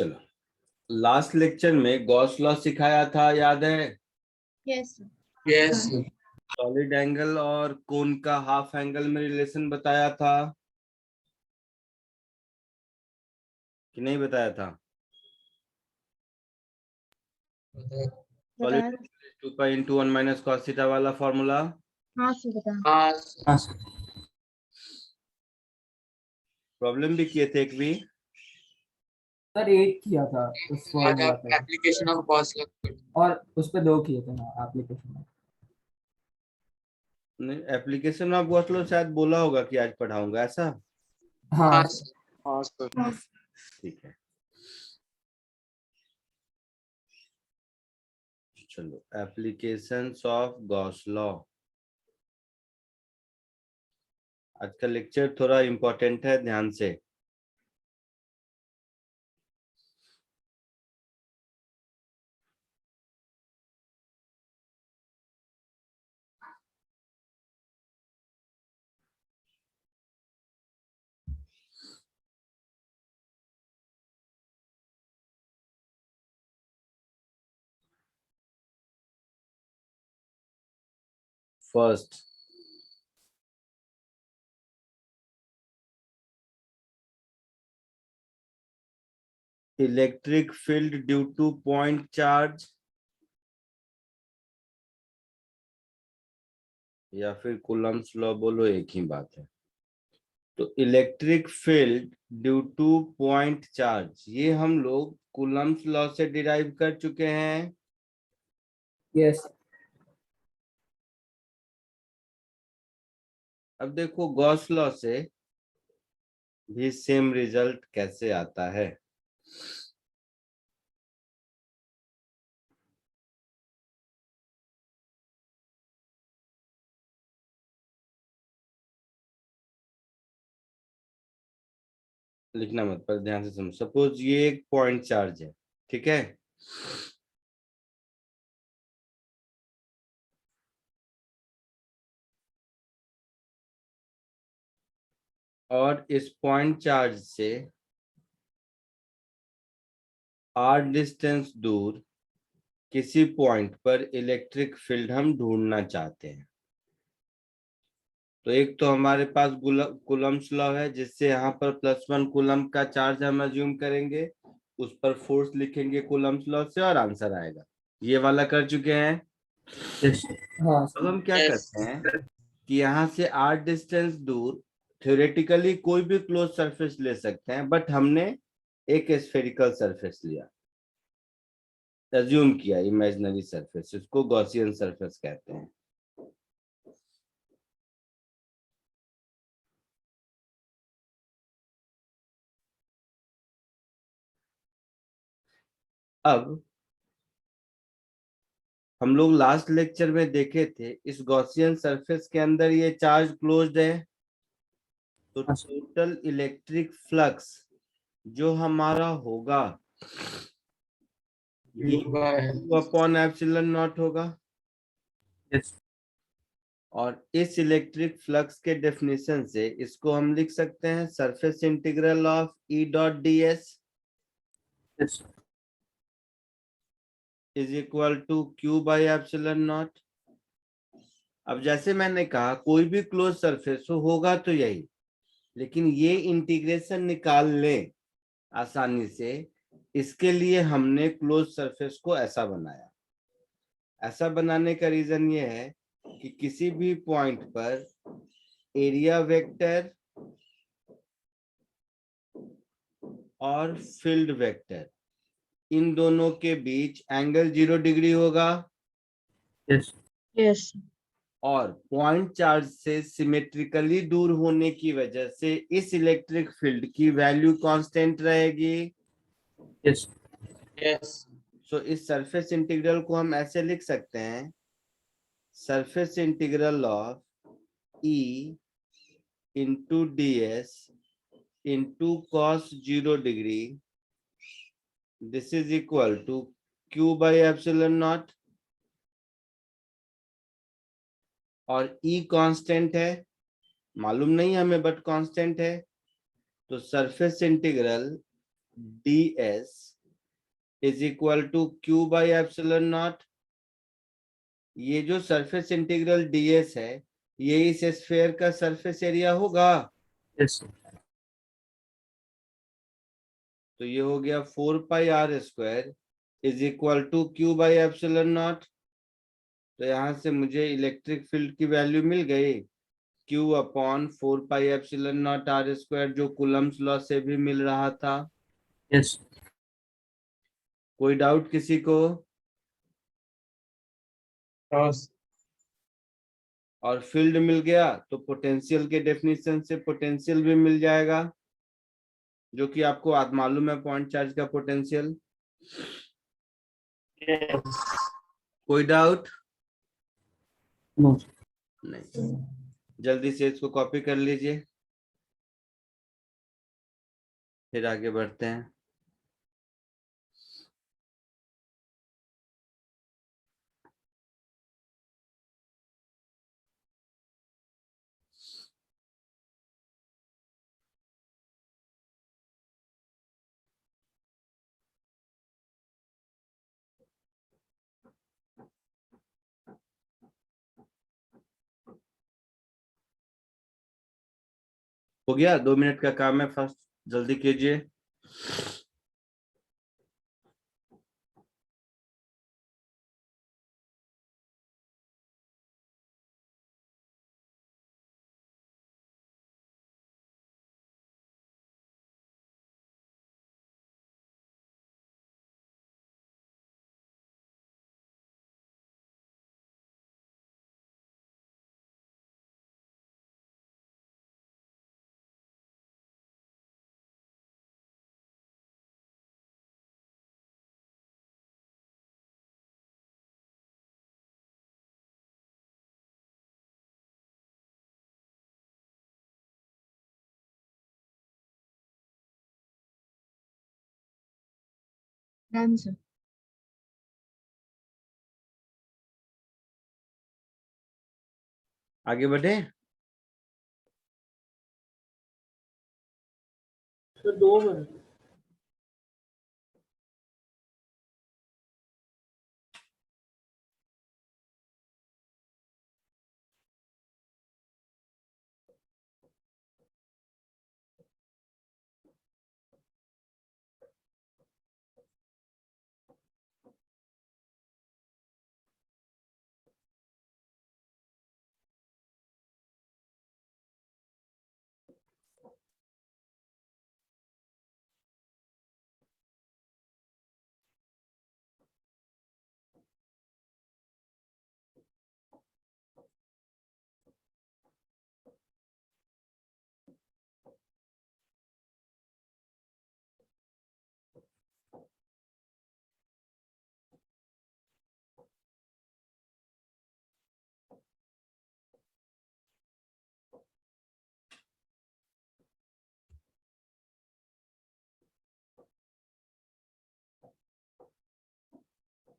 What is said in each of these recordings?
चलो, last lecture में Gauss law सिखाया था, याद है? यस यस सॉलिड एंगल और कोन का हाफ एंगल में रिलेशन बताया था कि नहीं बताया था? बताया। Solid 2 pi into 1 minus cos theta वाला फॉर्मूला। हाँ सर बता। हाँ प्रॉब्लम भी किए थे एक भी। सर एक किया था उस फॉर्मूला पे एप्लीकेशन ऑफ गॉस लॉ और उस पे 2 किए थे। हाँ एप्लीकेशन में। नहीं, एप्लीकेशन ऑफ गॉस लॉ शायद बोला होगा कि आज पढ़ाऊंगा, ऐसा? हाँ हाँ सर ठीक है, चलो एप्लीकेशंस ऑफ गॉस लॉ। आज का लेक्चर थोड़ा इम्पोर्टेंट है, ध्यान से। First, electric field due two point charge या फिर कूलम्ब्स लॉ, बोलो एक ही बात है। तो electric field due two point charge, ये हम लोग कूलम्ब्स लॉ से डिराइव कर चुके हैं। यस अब देखो गॉस लॉ से भी सेम रिजल्ट कैसे आता है। लिखना मत, पर ध्यान से समझो। सपोज ये एक पॉइंट चार्ज है, ठीक है? और इस पॉइंट चार्ज से r डिस्टेंस दूर किसी पॉइंट पर इलेक्ट्रिक फील्ड हम ढूंढना चाहते हैं। तो एक तो हमारे पास कूलम्ब्स लॉ है, जिससे यहाँ पर +1 कूलम्ब का चार्ज हम अज्यूम करेंगे, उस पर फोर्स लिखेंगे कूलम्ब्स लॉ से और आंसर आएगा। ये वाला कर चुके हैं। हाँ अब हम क्या Yes. करते हैं कि यहाँ से r डिस्टेंस दूर थ्योरेटिकली कोई भी क्लोज सरफेस ले सकते हैं, बट हमने एक स्फेरिकल सरफेस लिया, अज्यूम किया इमेजिनरी सरफेस, इसको गॉसियन सरफेस कहते हैं। अब हम लोग लास्ट लेक्चर में देखे थे, इस गॉसियन सरफेस के अंदर ये चार्ज क्लोज्ड है, तो टोटल इलेक्ट्रिक फ्लक्स जो हमारा होगा ये U/ε0 होगा। और इस इलेक्ट्रिक फ्लक्स के डेफिनेशन से इसको हम लिख सकते हैं surface integral of E.ds is equal to Q/ε0। अब जैसे मैंने कहा, कोई भी क्लोज सरफेस होगा तो यही, लेकिन ये इंटीग्रेशन निकाल लें आसानी से, इसके लिए हमने क्लोज सरफेस को ऐसा बनाया। ऐसा बनाने का रीजन ये है कि किसी भी पॉइंट पर एरिया वेक्टर और फील्ड वेक्टर, इन दोनों के बीच एंगल 0 डिग्री होगा। यस और पॉइंट चार्ज से सिमेट्रिकली दूर होने की वजह से इस इलेक्ट्रिक फील्ड की वैल्यू कांस्टेंट रहेगी। यस सो इस सरफेस इंटीग्रल को हम ऐसे लिख सकते हैं, surface integral of E into ds into cos 0 degree, this is equal to Q/ε0। और E कांस्टेंट है, मालूम नहीं हमें, बट कांस्टेंट है। तो surface integral ds is equal to Q by epsilon naught. ये जो सरफेस इंटीग्रल ds है ये इस स्फीयर का सरफेस एरिया होगा। Yes, sir. तो ये हो गया 4 pi are square is equal to Q by epsilon naught. तो यहां से मुझे इलेक्ट्रिक फील्ड की वैल्यू मिल गई Q upon 4 pi epsilon naught R square, जो कूलम्स लॉ से भी मिल रहा था। Yes. कोई डाउट किसी को? Yes. और फील्ड मिल गया तो पोटेंशियल के डेफिनेशन से पोटेंशियल भी मिल जाएगा, जो कि आपको आज मालूम है पॉइंट चार्ज का पोटेंशियल। Yes. कोई डाउट? No. नहीं। जल्दी से इसको कॉपी कर लीजिए, फिर आगे बढ़ते हैं। हो गया, 2 मिनट का काम है, फर्स्ट जल्दी कीजिए। Done, sir. आगे बढ़े। तो 2 मिनट।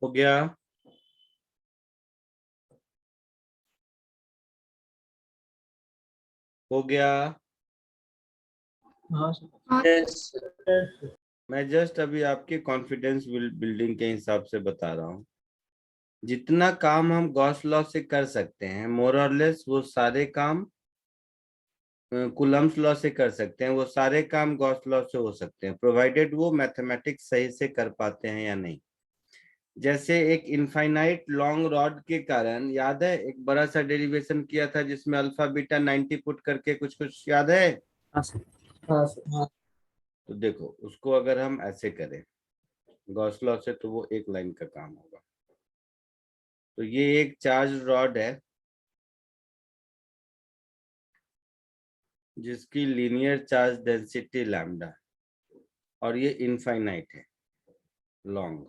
हो गया। हो गया। हाँ सर। Yes, sir. मैं जस्ट अभी आपके कॉन्फिडेंस बिल्डिंग के हिसाब से बता रहा हूँ। जितना काम हम गॉस लॉ से कर सकते हैं मोर और लेस, वो सारे काम कूलम्स लॉ से कर सकते हैं, वो सारे काम गॉस लॉ से हो सकते हैं, प्रोवाइडेड वो मैथमेटिक्स सही से कर पाते हैं या नहीं। जैसे एक इनफाइनाइट लॉन्ग रॉड के कारण, याद है एक बड़ा सा डेरिवेशन किया था जिसमें अल्फा बीटा 90 पुट करके कुछ कुछ याद है? हाँ सर. हाँ सर। तो देखो उसको अगर हम ऐसे करें गॉस लॉ से तो वो एक लाइन का काम होगा। तो ये एक चार्ज रॉड है जिसकी लीनियर चार्ज डेंसिटी लैम्डा, और ये इनफाइनाइट है लॉन्ग।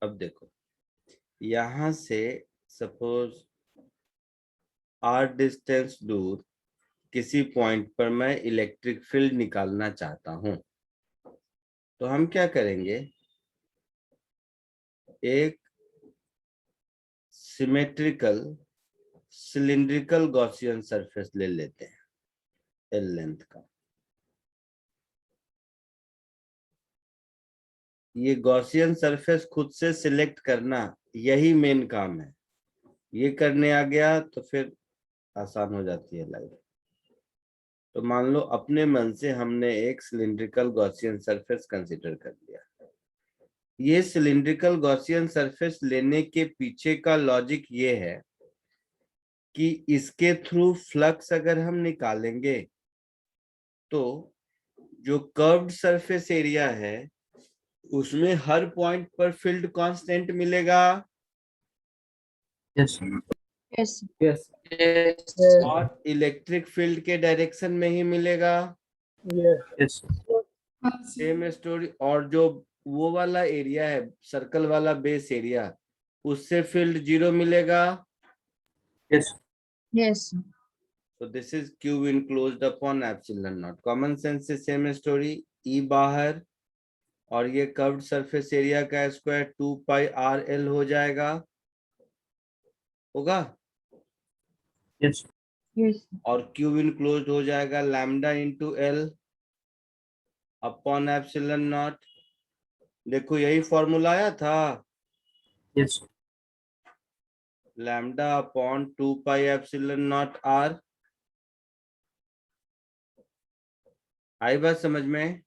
अब देखो यहां से सपोज r डिस्टेंस दूर किसी पॉइंट पर मैं इलेक्ट्रिक फील्ड निकालना चाहता हूं, तो हम क्या करेंगे, एक सिमेट्रिकल सिलिंड्रिकल गॉसियन सरफेस ले लेते हैं एल लेंथ का। ये गॉसियन सरफेस खुद से सिलेक्ट करना यही मेन काम है। ये करने आ गया तो फिर आसान हो जाती है लाइफ। तो मान लो अपने मन से हमने एक सिलिंड्रिकल गॉसियन सरफेस कंसीडर कर लिया। ये सिलिंड्रिकल गॉसियन सरफेस लेने के पीछे का लॉजिक ये है कि इसके थ्रू फ्लक्स अगर हम निकालेंगे तो जो कर्व्ड सरफेस एरिया है उसमें हर पॉइंट पर फील्ड कांस्टेंट मिलेगा Yes. Yes. Yes. और इलेक्ट्रिक फील्ड के डायरेक्शन में ही मिलेगा। Yes. Same story. और जो वो वाला एरिया है सर्कल वाला बेस एरिया उससे फील्ड 0 मिलेगा। Yes. Yes. So this is Q enclosed upon epsilon naught. Common sense से सेम स्टोरी। E बाहर और ये कर्व्ड सरफेस एरिया का स्क्वायर 2 पाई RL हो जाएगा। होगा। Yes. Yes. और Q enclosed हो जाएगा lambda into L upon epsilon not. देखो यही फॉर्मूला आया था। Yes. Lambda upon 2 pi epsilon naught R। आई बात समझ में?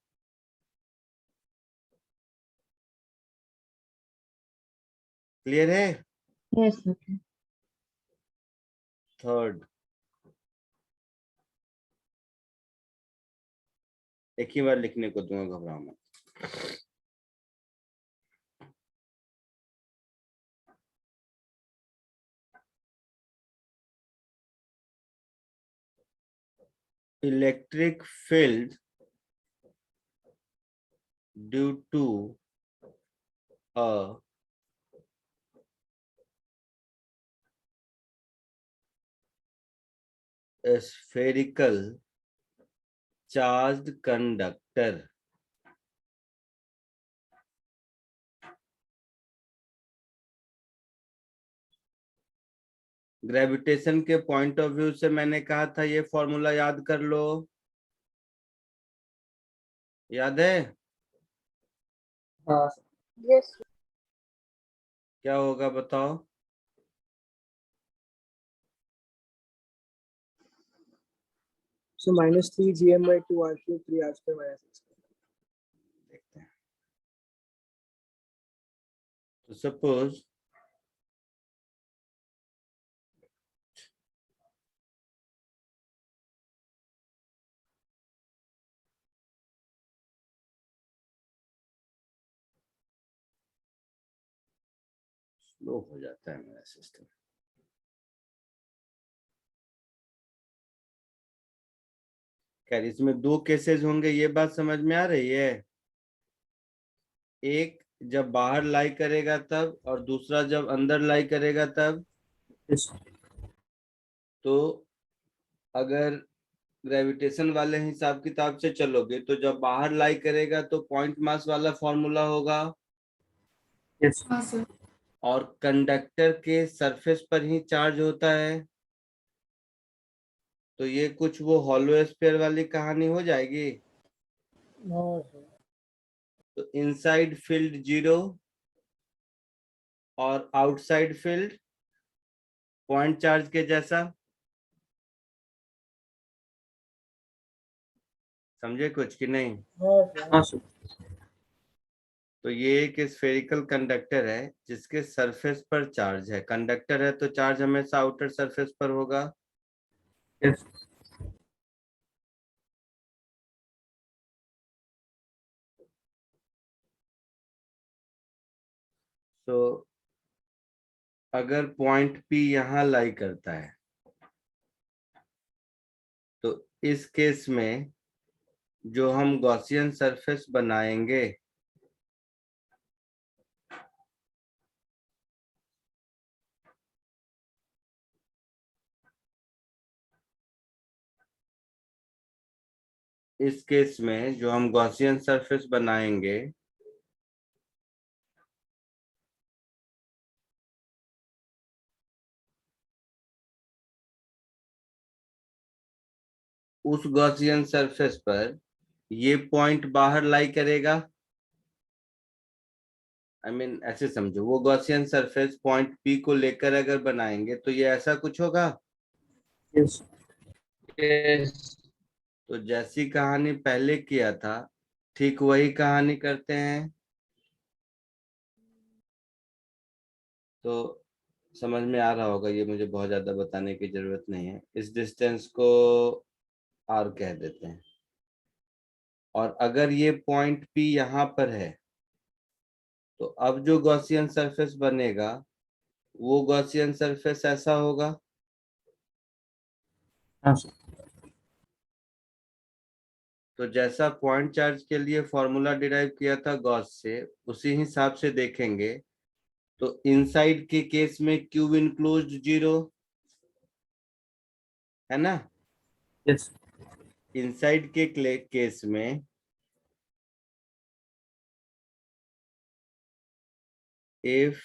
क्लियर है? Yes. Okay. थर्ड, एक ही बार लिखने को दूंगा, घबराओ मत। Electric field due to a spherical charged conductor gravitation के पॉइंट ऑफ व्यू से मैंने कहा था ये फॉर्मूला याद कर लो। याद है? हाँ Yes. क्या होगा बताओ? So -3 GM by 2 R cube 3 R square minus x. देखते हैं। तो सपोज स्लो हो जाता है मेरा सिस्टम। खैर इसमें दो केसेस होंगे, ये बात समझ में आ रही है? एक जब बाहर लाई करेगा तब, और दूसरा जब अंदर लाई करेगा तब। Yes. तो अगर ग्रेविटेशन वाले हिसाब किताब से चलोगे तो जब बाहर लाई करेगा तो पॉइंट मास वाला फॉर्मूला होगा। Yes. हाँ सर। और कंडक्टर के सरफेस पर ही चार्ज होता है, तो ये कुछ वो हॉलो स्फीयर वाली कहानी हो जाएगी। तो इनसाइड फील्ड 0 और आउटसाइड फील्ड पॉइंट चार्ज के जैसा। समझे कुछ कि नहीं? हाँ सर। तो ये एक स्फेरिकल कंडक्टर है जिसके सरफेस पर चार्ज है। कंडक्टर है तो चार्ज हमेशा आउटर सरफेस पर होगा। Yes. तो अगर पॉइंट P यहाँ लाई करता है तो इस केस में जो हम गॉसियन सरफेस बनाएंगे इस केस में जो हम गॉसियन सरफेस बनाएंगे उस गॉसियन सरफेस पर ये पॉइंट बाहर लाई करेगा। आई मीन ऐसे समझो, वो गॉसियन सरफेस पॉइंट पी को लेकर अगर बनाएंगे तो ये ऐसा कुछ होगा। Yes. Yes. तो जैसी कहानी पहले किया था ठीक वही कहानी करते हैं। तो समझ में आ रहा होगा, ये मुझे बहुत ज्यादा बताने की जरूरत नहीं है। इस डिस्टेंस को आर कह देते हैं। और अगर ये पॉइंट पी यहाँ पर है तो अब जो गॉसियन सरफेस बनेगा वो गॉसियन सरफेस ऐसा होगा। हाँ सर। तो जैसा पॉइंट चार्ज के लिए फॉर्मूला डिराइव किया था गॉस से, उसी हिसाब से देखेंगे तो इनसाइड के केस में क्यू इनक्लोज्ड 0 है ना। Yes. इनसाइड के केस में if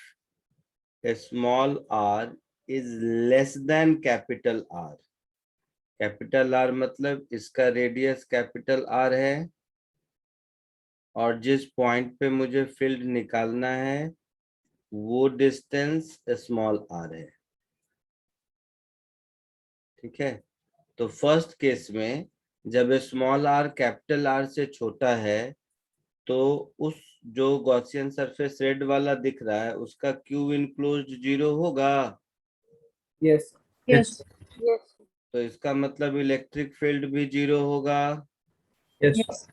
a small r is less than capital R, capital are मतलब इसका रेडियस कैपिटल आर है और जिस पॉइंट पे मुझे फील्ड निकालना है वो डिस्टेंस स्मॉल आर है। ठीक है, तो फर्स्ट केस में जब स्मॉल आर कैपिटल आर से छोटा है तो उस जो गॉसियन सरफेस रेड वाला दिख रहा है उसका क्यू इनक्लोज्ड 0 होगा। Yes. Yes. Yes. तो इसका मतलब इलेक्ट्रिक फील्ड भी 0 होगा। Yes. Yes.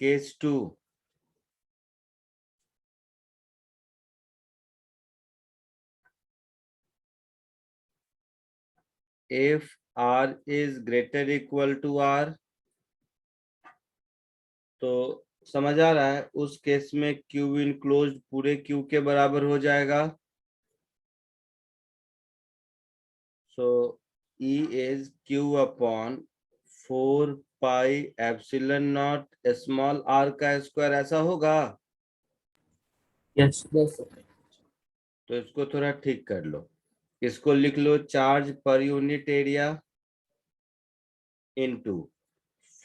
Case 2, if r is greater equal to r, तो समझ आ रहा है उस केस में क्यू इनक्लोज्ड पूरे क्यू के बराबर हो जाएगा। सो E is Q upon 4 pi epsilon naught small r का स्क्वायर ऐसा होगा। Yes. Yes, sir. तो इसको थोड़ा ठीक कर लो, इसको लिख लो charge per unit area into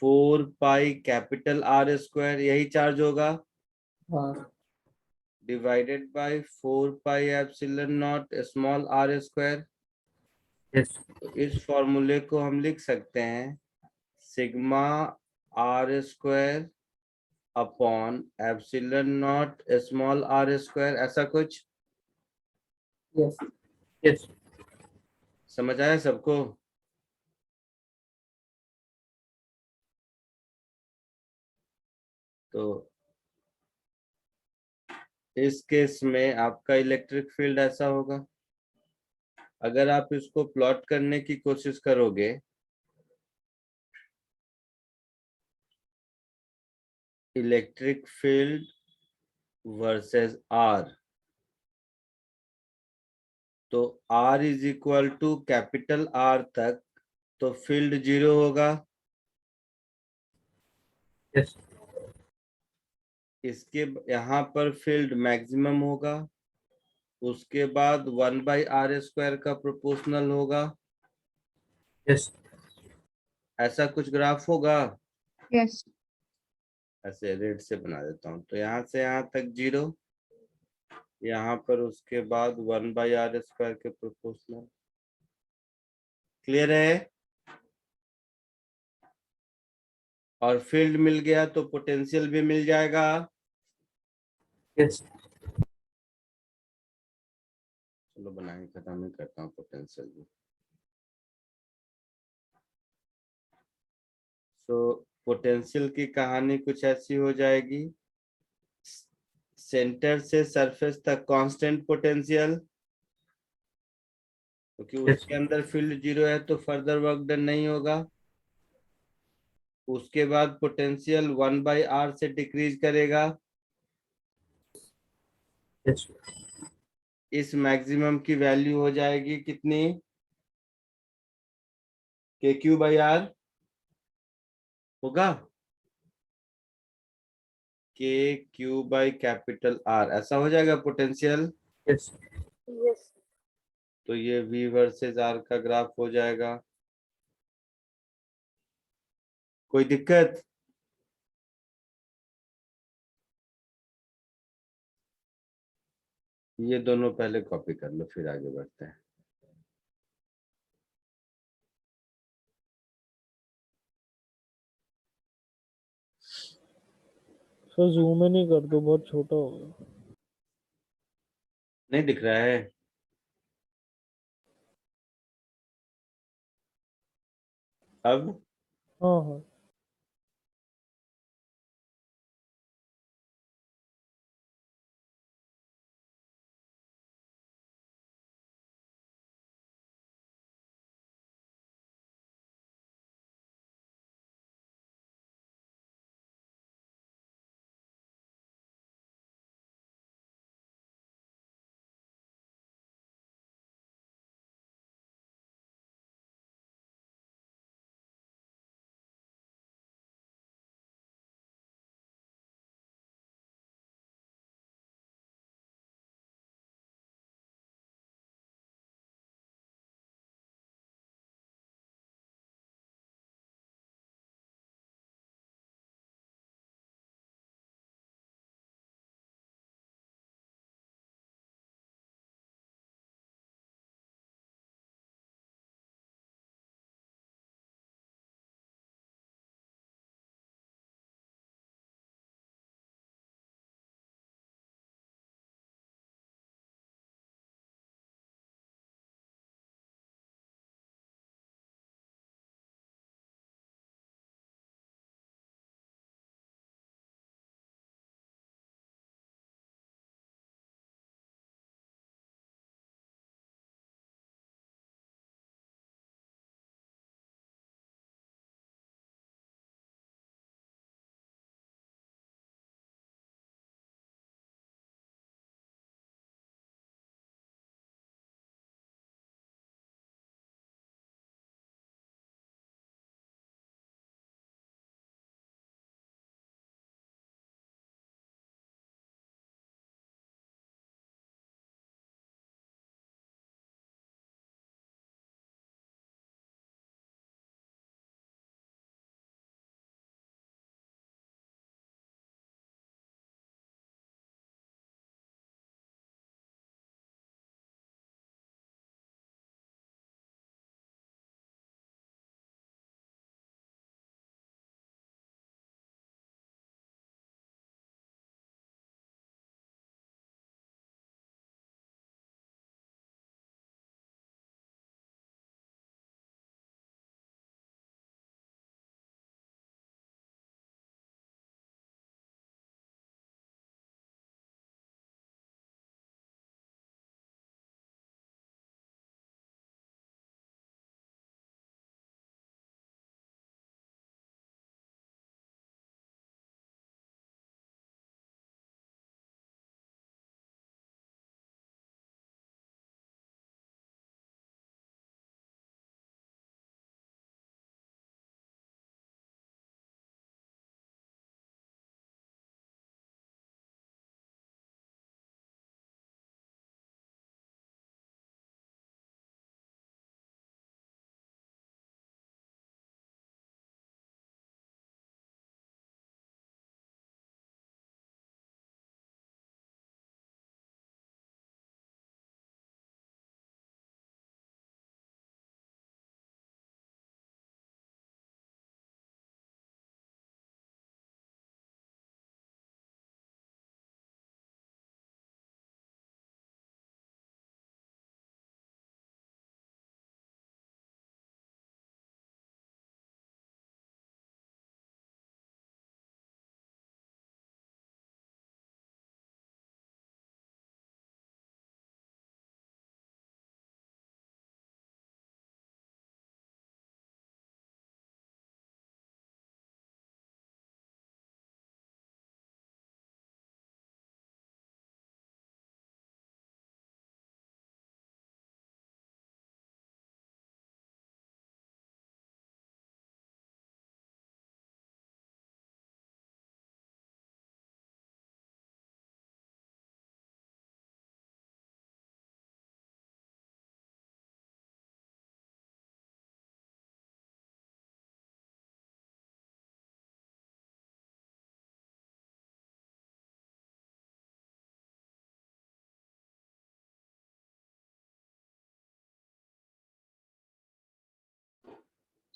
4 pi capital R square, यही चार्ज होगा, हाँ. Divided by 4 pi epsilon naught small r square. Yes. तो इस फॉर्मूले को हम लिख सकते हैं sigma r square upon epsilon naught small r square, ऐसा कुछ। Yes. Yes. समझ आया सबको। तो इस केस में आपका इलेक्ट्रिक फील्ड ऐसा होगा। अगर आप इसको प्लॉट करने की कोशिश करोगे इलेक्ट्रिक फील्ड वर्सेस आर, तो R is equal to capital R तक तो फील्ड 0 होगा। Yes. इसके यहाँ पर फील्ड मैक्सिमम होगा, उसके बाद 1/r स्क्वायर का प्रोपोर्शनल होगा। Yes. ऐसा कुछ ग्राफ होगा। Yes. ऐसे रेड से बना देता हूँ, तो यहाँ से यहाँ तक 0, यहाँ पर उसके बाद 1/r स्क्वायर के प्रोपोर्शनल। क्लियर है। और फील्ड मिल गया तो पोटेंशियल भी मिल जाएगा। Yes. चलो बनाए खत्म ही करता हूँ पोटेंशियल भी। तो पोटेंशियल की कहानी कुछ ऐसी हो जाएगी, सेंटर से सरफेस तक कांस्टेंट पोटेंशियल, क्योंकि उसके अंदर फील्ड 0 है तो फर्दर वर्क डन नहीं होगा। उसके बाद पोटेंशियल 1/r से डिक्रीज करेगा। Yes. इस मैक्सिमम की वैल्यू हो जाएगी कितनी, KQ/R होगा, KQ/R ऐसा हो जाएगा पोटेंशियल। Yes. Yes. तो ये V वर्सेस R का ग्राफ हो जाएगा। कोई दिक्कत? ये दोनों पहले कॉपी कर लो, फिर आगे बढ़ते हैं। सर जूम इन ही कर दो, बहुत छोटा हो गया। नहीं दिख रहा है? अब हाँ हाँ।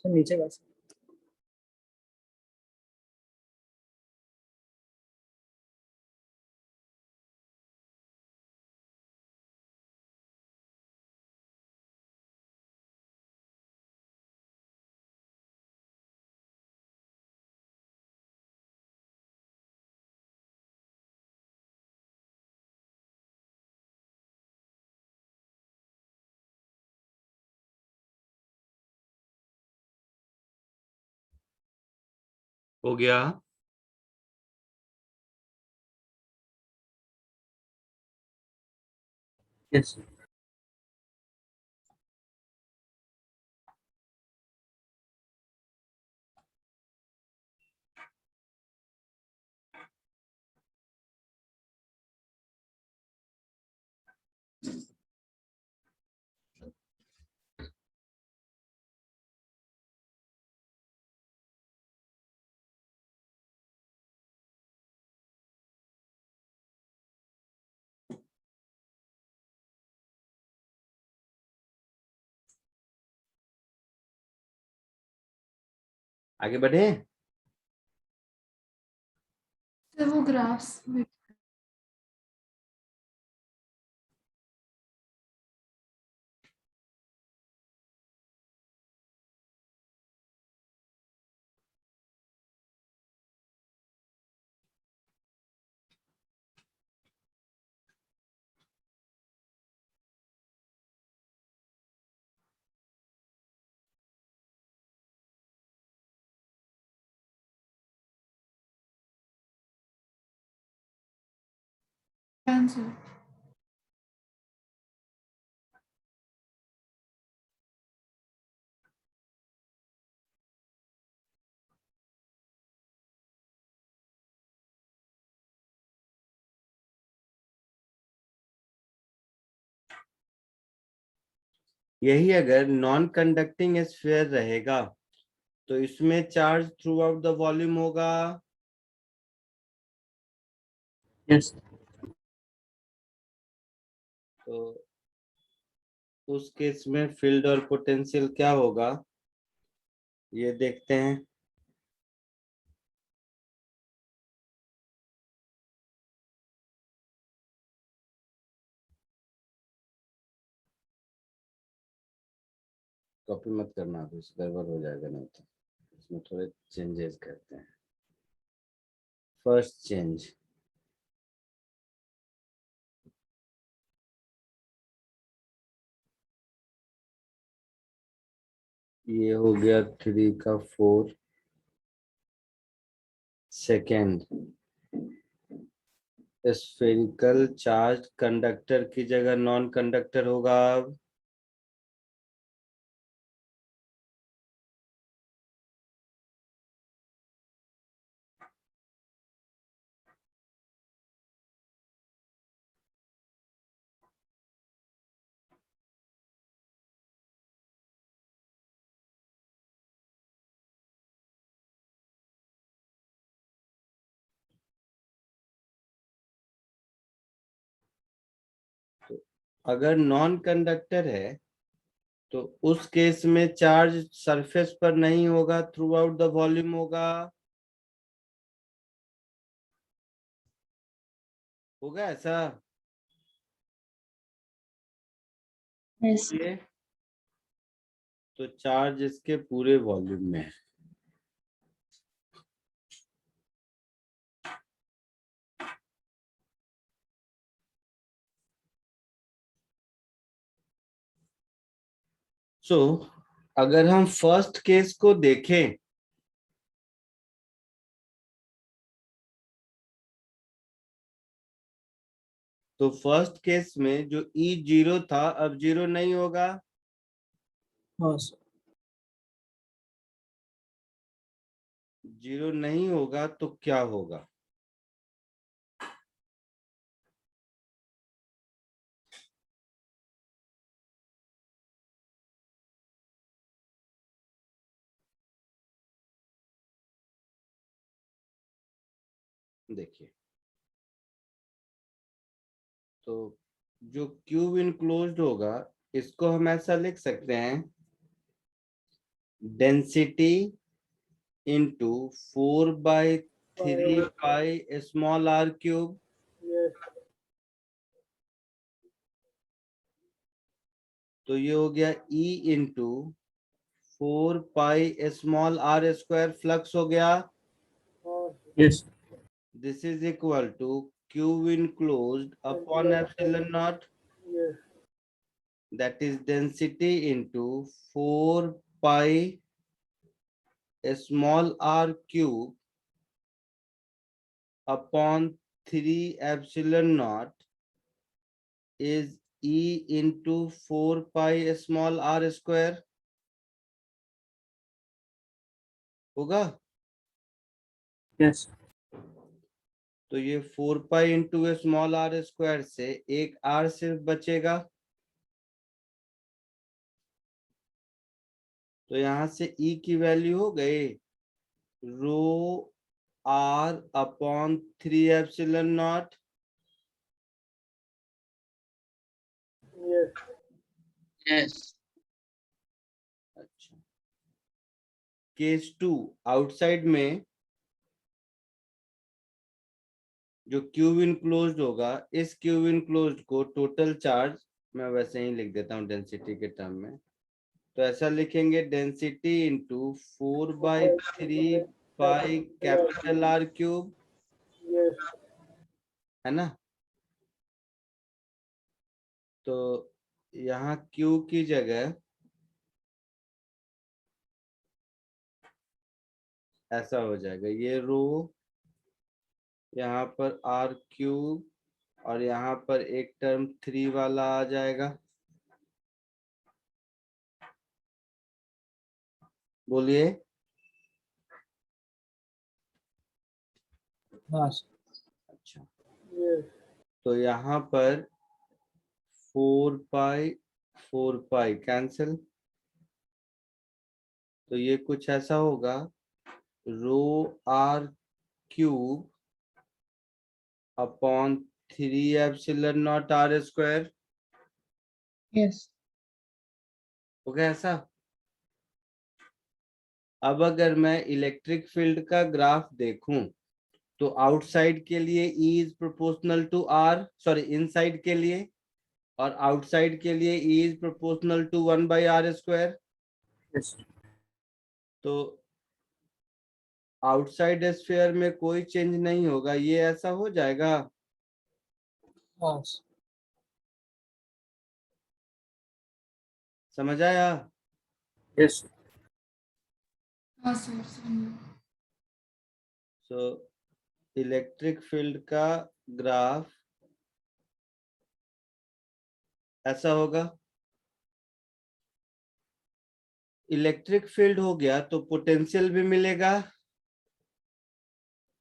सर नीचे का सर। हो गया। Yes. आगे बढ़े। सर वो ग्राफ्स में आंसर। यही अगर नॉन कंडक्टिंग स्फीयर रहेगा तो इसमें charge through out the volume होगा। Yes. तो उस केस में फील्ड और पोटेंशियल क्या होगा ये देखते हैं। कॉपी मत करना, तो गड़बड़ हो जाएगा नहीं तो। इसमें थोड़े चेंजेस करते हैं। फर्स्ट चेंज, ये हो गया 3 का 4। सेकेंड, स्फेरिकल चार्ज कंडक्टर की जगह नॉन कंडक्टर होगा। अब अगर नॉन कंडक्टर है तो उस केस में चार्ज सरफेस पर नहीं होगा, थ्रू आउट द वॉल्यूम होगा। होगा ऐसा। यस। ये तो चार्ज इसके पूरे वॉल्यूम में है। सो अगर हम फर्स्ट केस को देखें तो फर्स्ट केस में जो ई 0 था अब 0 नहीं होगा। हाँ सर। 0 नहीं होगा तो क्या होगा? देखिए, तो जो क्यूब इनक्लोज्ड होगा इसको हम ऐसा लिख सकते हैं, density into 4/3 pi small r cube, Yes. तो ये हो गया E into 4 pi small r square flux हो गया. हाँ Yes. This is equal to q enclosed upon epsilon naught, yes. that is density into 4 pi small r cube upon 3 epsilon naught is E into 4 pi small r square. होगा. Yes. तो ये 4 pi into small r square से एक r सिर्फ बचेगा. तो यहां से E की वैल्यू हो गई रो r upon 3 epsilon naught. Yes. Yes. अच्छा. केस 2 आउटसाइड में जो क्यूब इनक्लोज्ड होगा, इस क्यूब इनक्लोज्ड को टोटल चार्ज, मैं वैसे ही लिख देता हूँ डेंसिटी के टर्म में. तो ऐसा लिखेंगे डेंसिटी इंटू 4/3 पाई कैपिटल R क्यूब, Yes. है ना. तो यहाँ Q की जगह ऐसा हो जाएगा, ये रो, यहाँ पर R क्यूब और यहाँ पर एक टर्म 3 वाला आ जाएगा. बोलिए. हाँ अच्छा. Yes. तो यहाँ पर 4 पाई कैंसिल, तो ये कुछ ऐसा होगा रो R cube upon 3 epsilon naught R square. Yes. हो गया ऐसा. अब अगर मैं इलेक्ट्रिक फील्ड का ग्राफ देखूं तो आउटसाइड के लिए E is proportional to R, sorry inside के लिए, और आउटसाइड के लिए E is proportional to 1/r square. Yes. तो आउटसाइड स्फीयर में कोई चेंज नहीं होगा, ये ऐसा हो जाएगा. हाँ समझ आया. Yes. हाँ सर समझो. सो इलेक्ट्रिक फील्ड का ग्राफ ऐसा होगा. इलेक्ट्रिक फील्ड हो गया तो पोटेंशियल भी मिलेगा.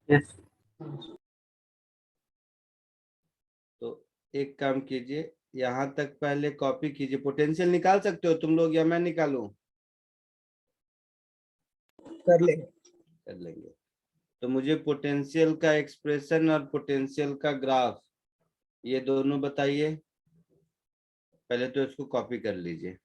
Yes. तो एक काम कीजिए, यहाँ तक पहले कॉपी कीजिए. पोटेंशियल निकाल सकते हो तुम लोग या मैं निकालूं? कर लेंगे. कर लेंगे. तो मुझे पोटेंशियल का एक्सप्रेशन और पोटेंशियल का ग्राफ, ये दोनों बताइए. पहले तो इसको कॉपी कर लीजिए.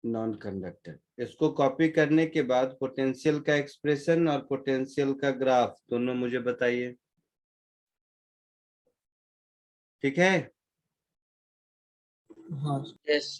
नॉन कंडक्टर, इसको कॉपी करने के बाद पोटेंशियल का एक्सप्रेशन और पोटेंशियल का ग्राफ दोनों मुझे बताइए. ठीक है. हाँ Yes.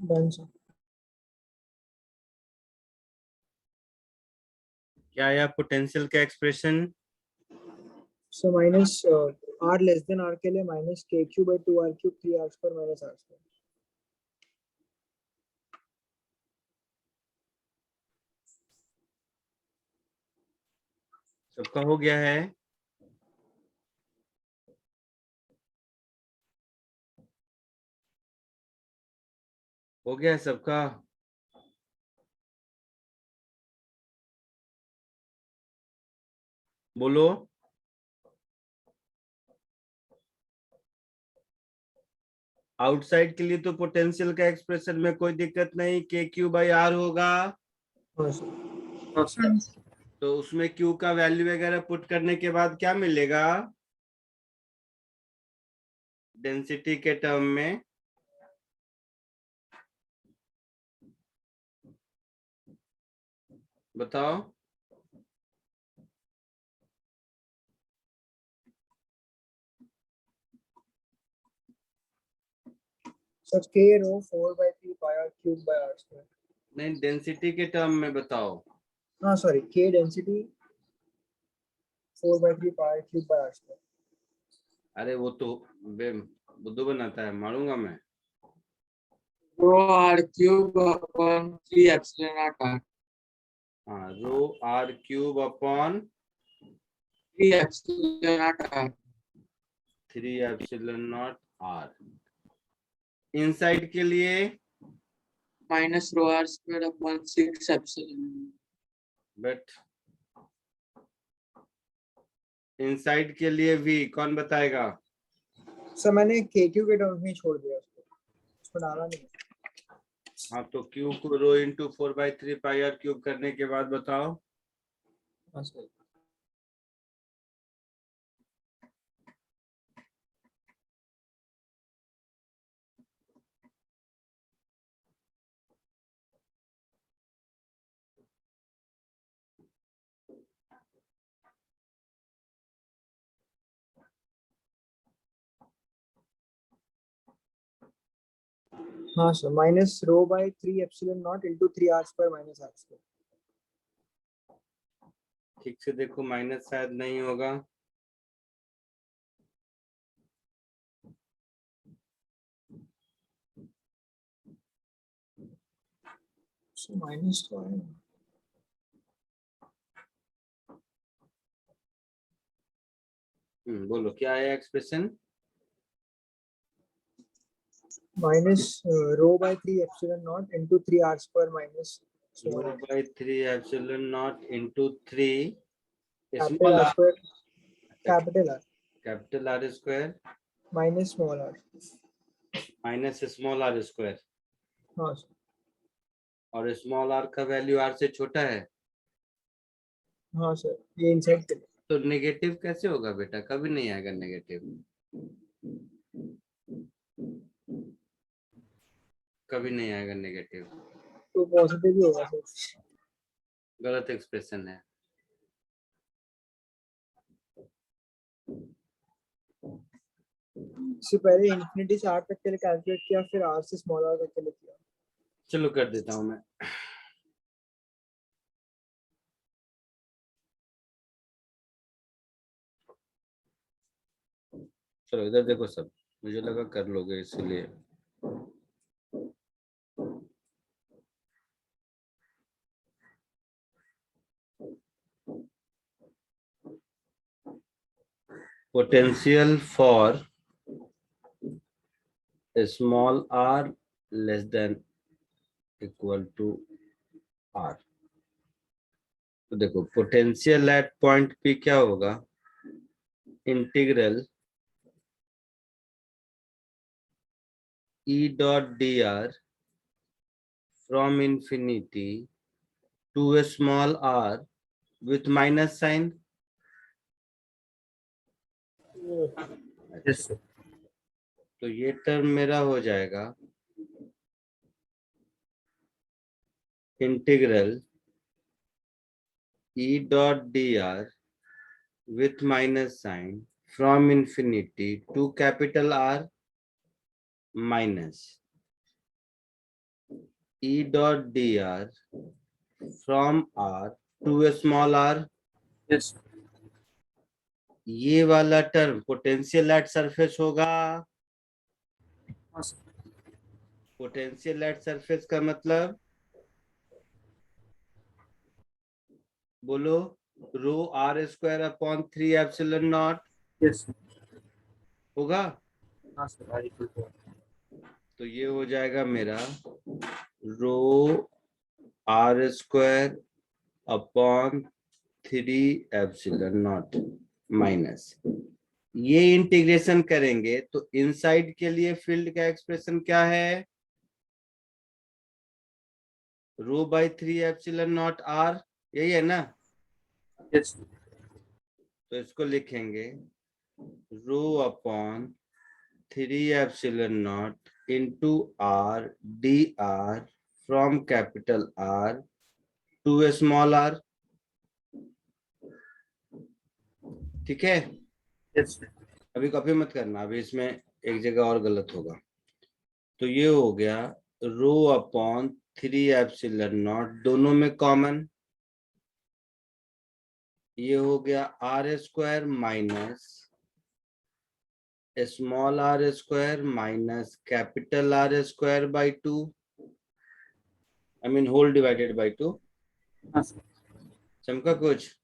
Done, sir. क्या आया पोटेंशियल का expression? So minus r less than r के लिए minus kq by 2r cube 3r square minus r square. सबका हो गया है? हो गया है सबका? बोलो। आउटसाइड के लिए तो पोटेंशियल का एक्सप्रेशन में कोई दिक्कत नहीं, के क्यू बाई आर होगा। हाँ सर. हाँ सर. तो उसमें क्यू का वैल्यू वगैरह पुट करने के बाद क्या मिलेगा डेंसिटी के टर्म में? बताओ। So k rho 4 by 3 pi r cube by r square. नहीं, डेंसिटी के टर्म में बताओ। हाँ sorry, k density 4 by 3 pi r cube by r square. अरे वो तो बुद्धू बनाता है, मारूंगा मैं। Rho r cube upon 3 epsilon naught r. हाँ, rho R cube upon 3 epsilon naught r. 3 epsilon naught R. Inside के लिए Minus rho r squared upon 6 epsilon. But inside के लिए v कौन बताएगा? सर मैंने kq के टर्म्स में छोड़ दिया उसको डाला नहीं. हाँ, तो q को rho into 4/3 pi are cube करने के बाद बताओ। हाँ सर. हाँ sir, minus rho by 3 epsilon naught into 3 r square minus r square. ठीक से देखो, माइनस शायद नहीं होगा। So minus तो है ना. बोलो क्या आया expression? Minus rho by 3 epsilon naught into 3 r square minus small r. 2/3 epsilon naught into 3 Capital small R r, square, capital R capital R square minus small r. Minus small r square. हाँ sir. और small r का value R से छोटा है, हाँ sir, ये inside के लिए. तो नेगेटिव कैसे होगा बेटा? कभी नहीं आएगा नेगेटिव, कभी नहीं आएगा नेगेटिव। तो पॉजिटिव ही होगा सर. गलत एक्सप्रेशन है। इससे पहले इंफिनिटी से r तक के लिए कैलकुलेट किया, फिर r से स्मॉल r तक के लिए किया. चलो कर देता हूं मैं। चलो इधर देखो सब, मुझे लगा कर लोगे इसलिए। Potential for small r less than equal to R. तो देखो पोटेंशियल एट पॉइंट पी क्या होगा? Integral E dot dr from infinity to a small r with minus sign। Yes sir. तो ये टर्म मेरा हो जाएगा integral E dot dr with minus sign from infinity to capital R minus E dot dr from r to a small r. Yes. ये वाला term potential at surface होगा. हाँ sir. Potential at surface का मतलब बोलो. Rho R square upon 3 epsilon naught Yes. होगा. हाँ sir. I equal to 1. तो ये हो जाएगा मेरा rho R square upon 3 epsilon naught minus. ये इंटीग्रेशन करेंगे तो इनसाइड के लिए फील्ड का एक्सप्रेशन क्या है? Rho by 3 epsilon naught R. यही है ना. Yes. तो इसको लिखेंगे rho upon 3 epsilon naught into r d r from capital R to a small r. ठीक है. Yes. अभी कॉपी मत करना, अभी इसमें एक जगह और गलत होगा. तो ये हो गया रो अपॉन 3 एप्सिलॉन नॉट, दोनों में कॉमन. ये हो गया R square minus small r square minus capital R square by 2. I mean whole divided by 2. हाँ सर. चमका कुछ?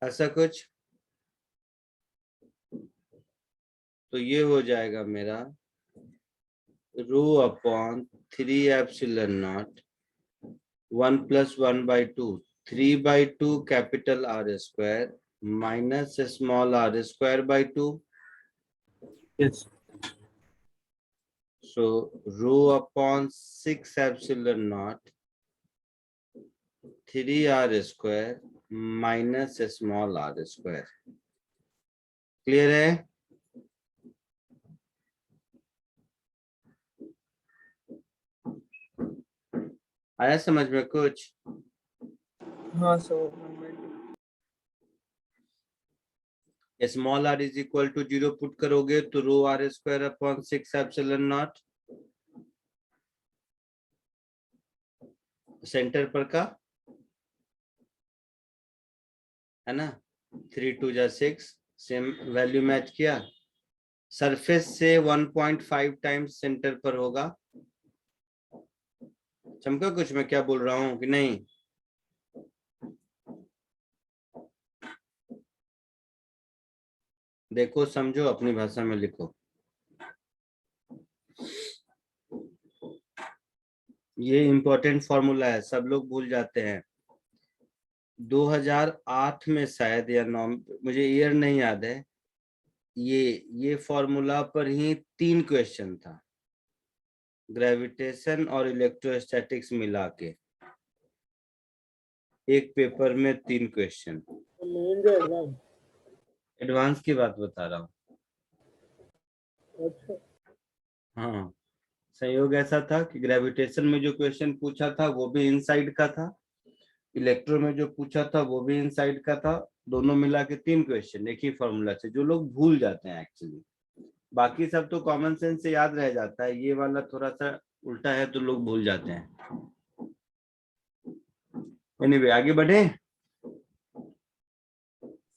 ऐसा कुछ? तो ये हो जाएगा मेरा rho upon 3 epsilon naught 1 plus 1 by 2 3 by 2 capital R square minus small r square by 2. Yes. So rho upon 6 epsilon naught 3 r square minus small r square. Clear है? आया समझ में कुछ? हाँ sir. Small r is equal to 0 put करोगे तो rho r square upon 6 epsilon naught centre पर का है ना. 3 2 जा 6 सेम वैल्यू मैच किया. सरफेस से 1.5 टाइम्स सेंटर पर होगा. चमका कुछ मैं क्या बोल रहा हूँ कि नहीं? देखो समझो, अपनी भाषा में लिखो. ये इंपॉर्टेंट फॉर्मूला है, सब लोग भूल जाते हैं. 2008 में शायद या 9, मुझे ईयर नहीं याद है. ये फॉर्मूला पर ही 3 क्वेश्चन था, ग्रेविटेशन और इलेक्ट्रोस्टैटिक्स मिला के. एक पेपर में 3 क्वेश्चन. मेन या एडवांस? एडवांस की बात बता रहा हूँ. अच्छा. हाँ, संयोग ऐसा था कि ग्रेविटेशन में जो क्वेश्चन पूछा था वो भी इनसाइड का था, इलेक्ट्रो में जो पूछा था वो भी इनसाइड का था. दोनों मिला के 3 क्वेश्चन एक ही फॉर्मूला से, जो लोग भूल जाते हैं एक्चुअली. बाकी सब तो कॉमन सेंस से याद रह जाता है, ये वाला थोड़ा सा उल्टा है तो लोग भूल जाते हैं. एनीवे, आगे बढ़े.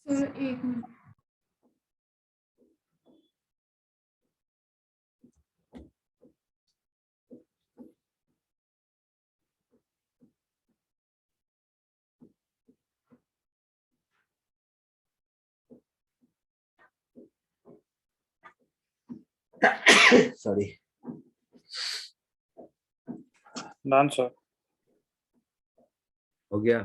सर एक मिनट. सॉरी. Done sir. हो गया.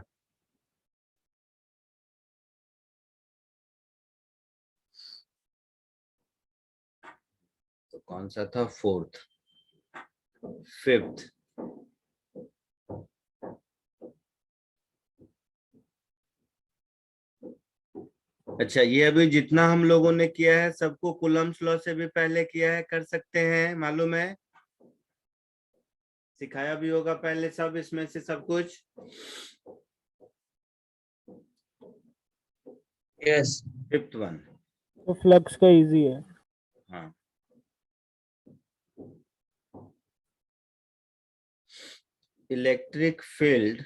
तो कौन सा था? 4th, 5th. अच्छा, ये अभी जितना हम लोगों ने किया है सबको कूलम्स लॉ से भी पहले किया है, कर सकते हैं, मालूम है, सिखाया भी होगा पहले सब इसमें से सब कुछ. Yes. 5th वन, तो फ्लक्स का इजी है। हाँ, electric field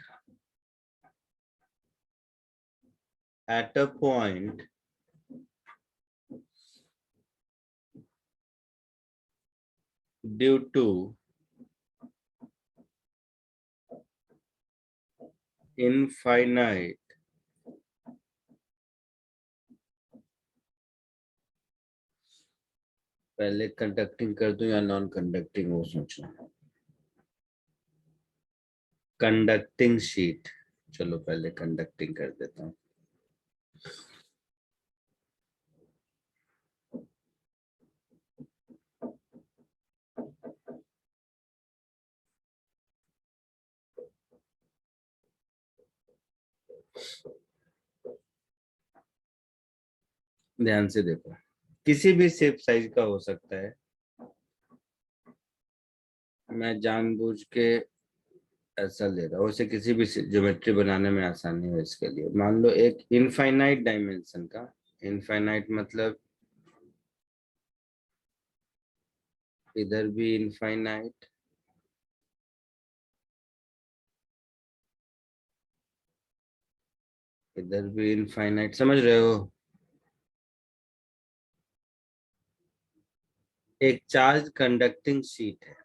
at a point due to infinite पहले कंडक्टिंग कर दूं या नॉन कंडक्टिंग वो सोचना। कंडक्टिंग शीट, चलो पहले कंडक्टिंग कर देता हूँ। ध्यान से देखो, किसी भी शेप साइज का हो सकता है। मैं जानबूझ के ऐसा ले रहा हूँ, उसे किसी भी ज्योमेट्री बनाने में आसानी हो इसके लिए। मान लो एक इनफाइनाइट डायमेंशन का, इनफाइनाइट मतलब इधर भी इनफाइनाइट, इधर भी इनफाइनाइट, समझ रहे हो? एक चार्ज कंडक्टिंग शीट है,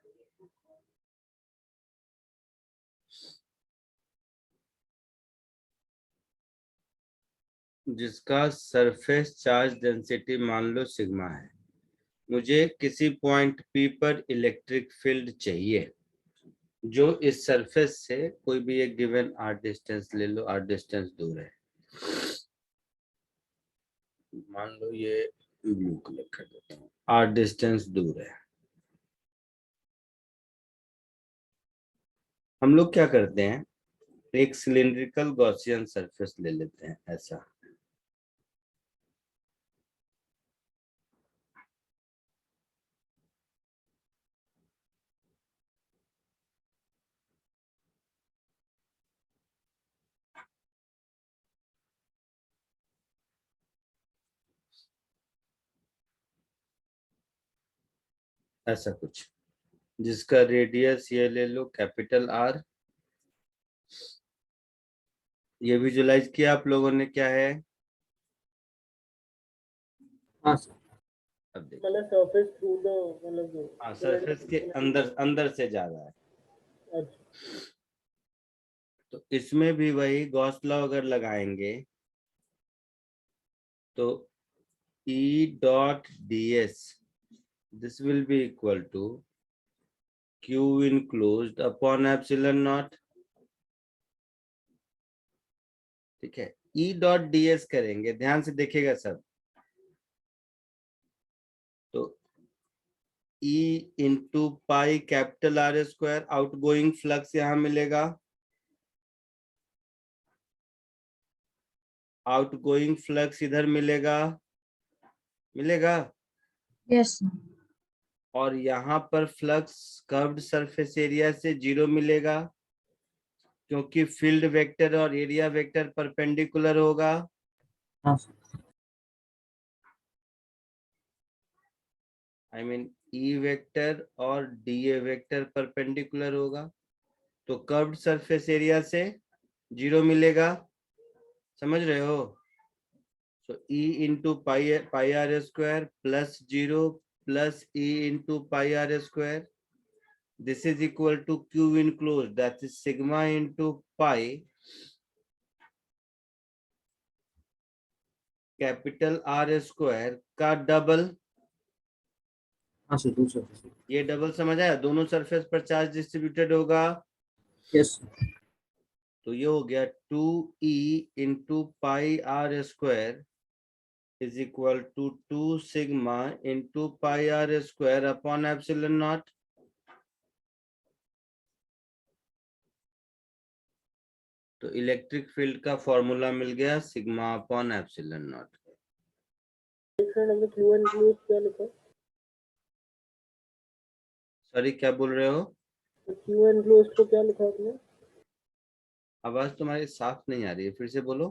जिसका सरफेस चार्ज डेंसिटी मान लो सिग्मा है। मुझे किसी पॉइंट पी पर इलेक्ट्रिक फील्ड चाहिए जो इस सरफेस से कोई भी एक गिवन आर डिस्टेंस ले लो, आर डिस्टेंस दूर है। मान लो ये ब्लू कलर कर देता हूँ, आर डिस्टेंस दूर है। हम लोग क्या करते हैं, एक सिलिंड्रिकल गॉसियन सरफेस ले लेते हैं ऐसा। ऐसा कुछ जिसका रेडियस ये ले लो कैपिटल आर। ये विजुलाइज किया आप लोगों ने क्या है? हाँ सर। अब देखो, मतलब सरफेस थ्रू द मतलब हाँ सरफेस के अंदर अंदर से जा रहा है। अच्छा तो इसमें भी वही गॉस लॉ अगर लगाएंगे तो E dot ds this will be equal to Q enclosed upon epsilon naught। ठीक है, E dot ds करेंगे, ध्यान से देखिएगा सब। तो E into pi capital R square, out going flux यहां मिलेगा, आउट गोइंग फ्लक्स इधर मिलेगा, मिलेगा। Yes. और यहाँ पर फ्लक्स कर्व्ड सरफेस एरिया से 0 मिलेगा, क्योंकि फील्ड वेक्टर और एरिया वेक्टर परपेंडिकुलर होगा। हाँ sir. I mean E vector और डी ए वेक्टर परपेंडिकुलर होगा, तो कर्व्ड सरफेस एरिया से 0 मिलेगा। समझ रहे हो? So E into pi are square plus 0 plus E into pi are square, this is equal to Q enclosed, that is sigma into pi capital R square का double. हाँ sir, दूसरा। ये double समझ आया, दोनों सरफेस पर charge distributed होगा। Yes. तो ये हो गया 2e into pi are square is equal to 2 sigma into pi are square upon epsilon naught. तो इलेक्ट्रिक फील्ड का फॉर्मूला मिल गया सिग्मा अपॉन एप्सिलॉन नॉट। हमने क्यू एंड क्लोज क्या लिखा? सॉरी क्या बोल रहे हो? क्यू एंड क्लोज को क्या लिखा आपने? आवाज तुम्हारी साफ नहीं आ रही है, फिर से बोलो।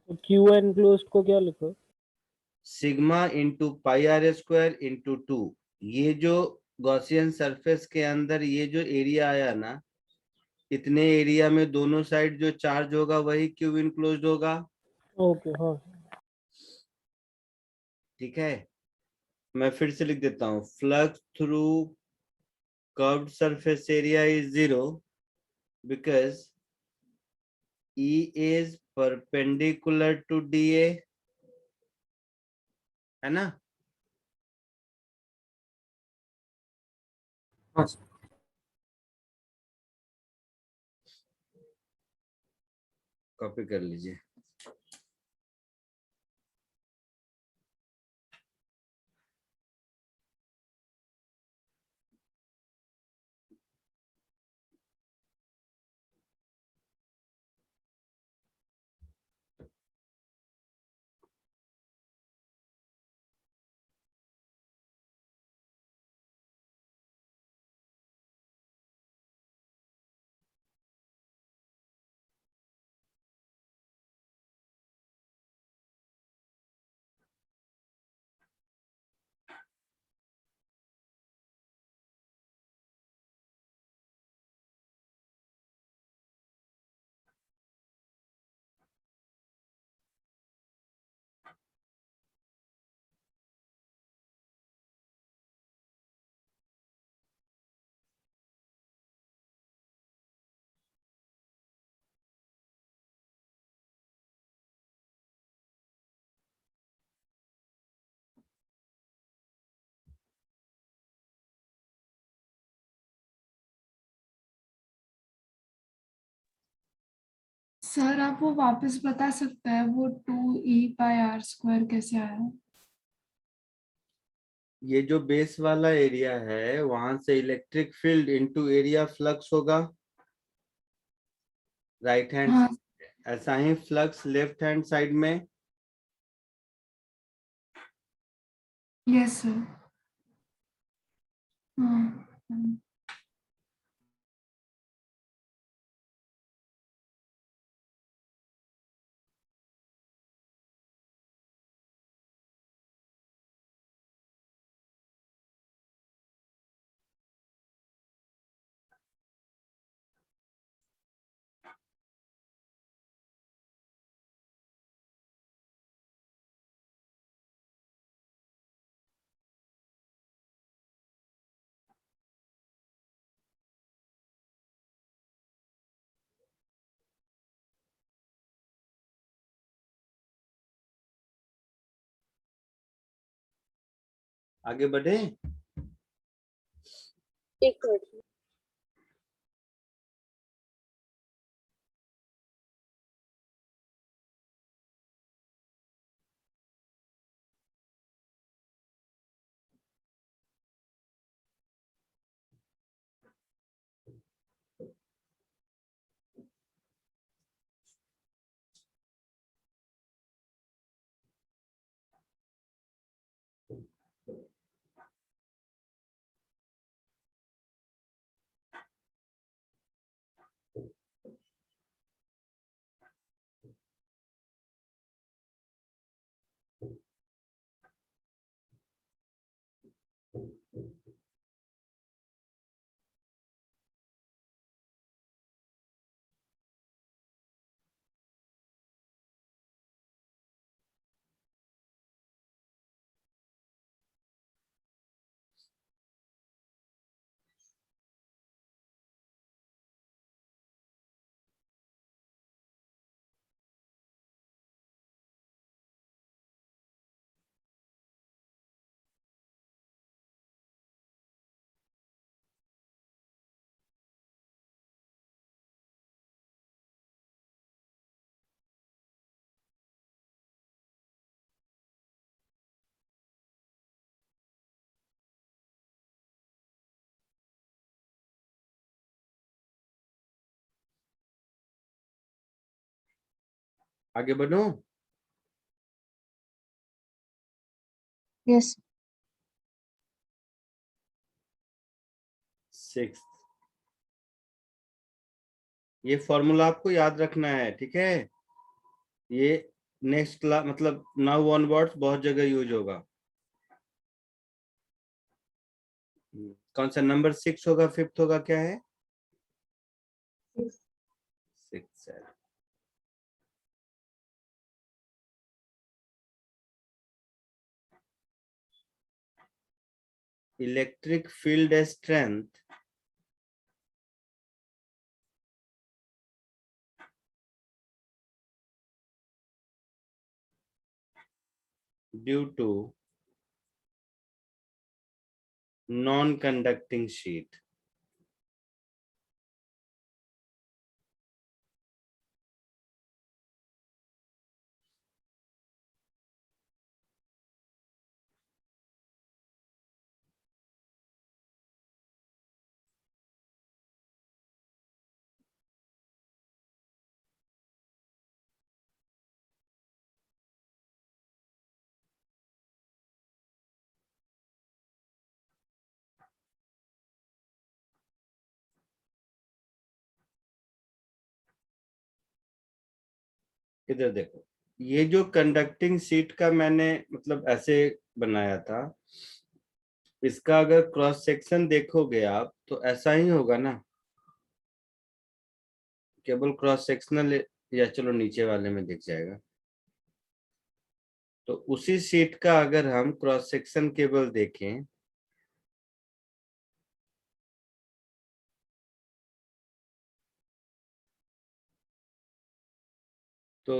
क्यू एंड क्लोज को क्या लिखा? Sigma into pi are square into 2। ये जो गॉसियन सरफेस के अंदर ये जो एरिया आया ना, इतने एरिया में दोनों साइड जो चार्ज होगा वही क्यू इनक्लोज्ड होगा। ओके हाँ ठीक है, मैं फिर से लिख देता हूँ, flux through curved surface area is 0 because E is perpendicular to DA, है ना। हाँ सर। कॉपी कर लीजिए। सर आप वो वापस बता सकते हैं, वो 2E/r² कैसे आया? ये जो बेस वाला एरिया है वहां से electric field into area flux होगा राइट हैंड, हाँ। ऐसा ही फ्लक्स लेफ्ट हैंड साइड में। Yes sir. हाँ। आगे बढ़े। एक मिनट आगे बढ़ो। यस। 6, ये फॉर्मूला आपको याद रखना है, ठीक है। ये नेक्स्ट क्लास मतलब नाउ ऑनवर्ड्स बहुत जगह यूज होगा। कौन सा नंबर 6 होगा, 5th होगा, क्या है? 6 है। Electric field strength due to non-conducting sheet। इधर देखो, ये जो कंडक्टिंग शीट का मैंने मतलब ऐसे बनाया था, इसका अगर क्रॉस सेक्शन देखोगे आप तो ऐसा ही होगा ना, केवल क्रॉस सेक्शनल, या चलो नीचे वाले में दिख जाएगा। तो उसी शीट का अगर हम क्रॉस सेक्शन केवल देखें तो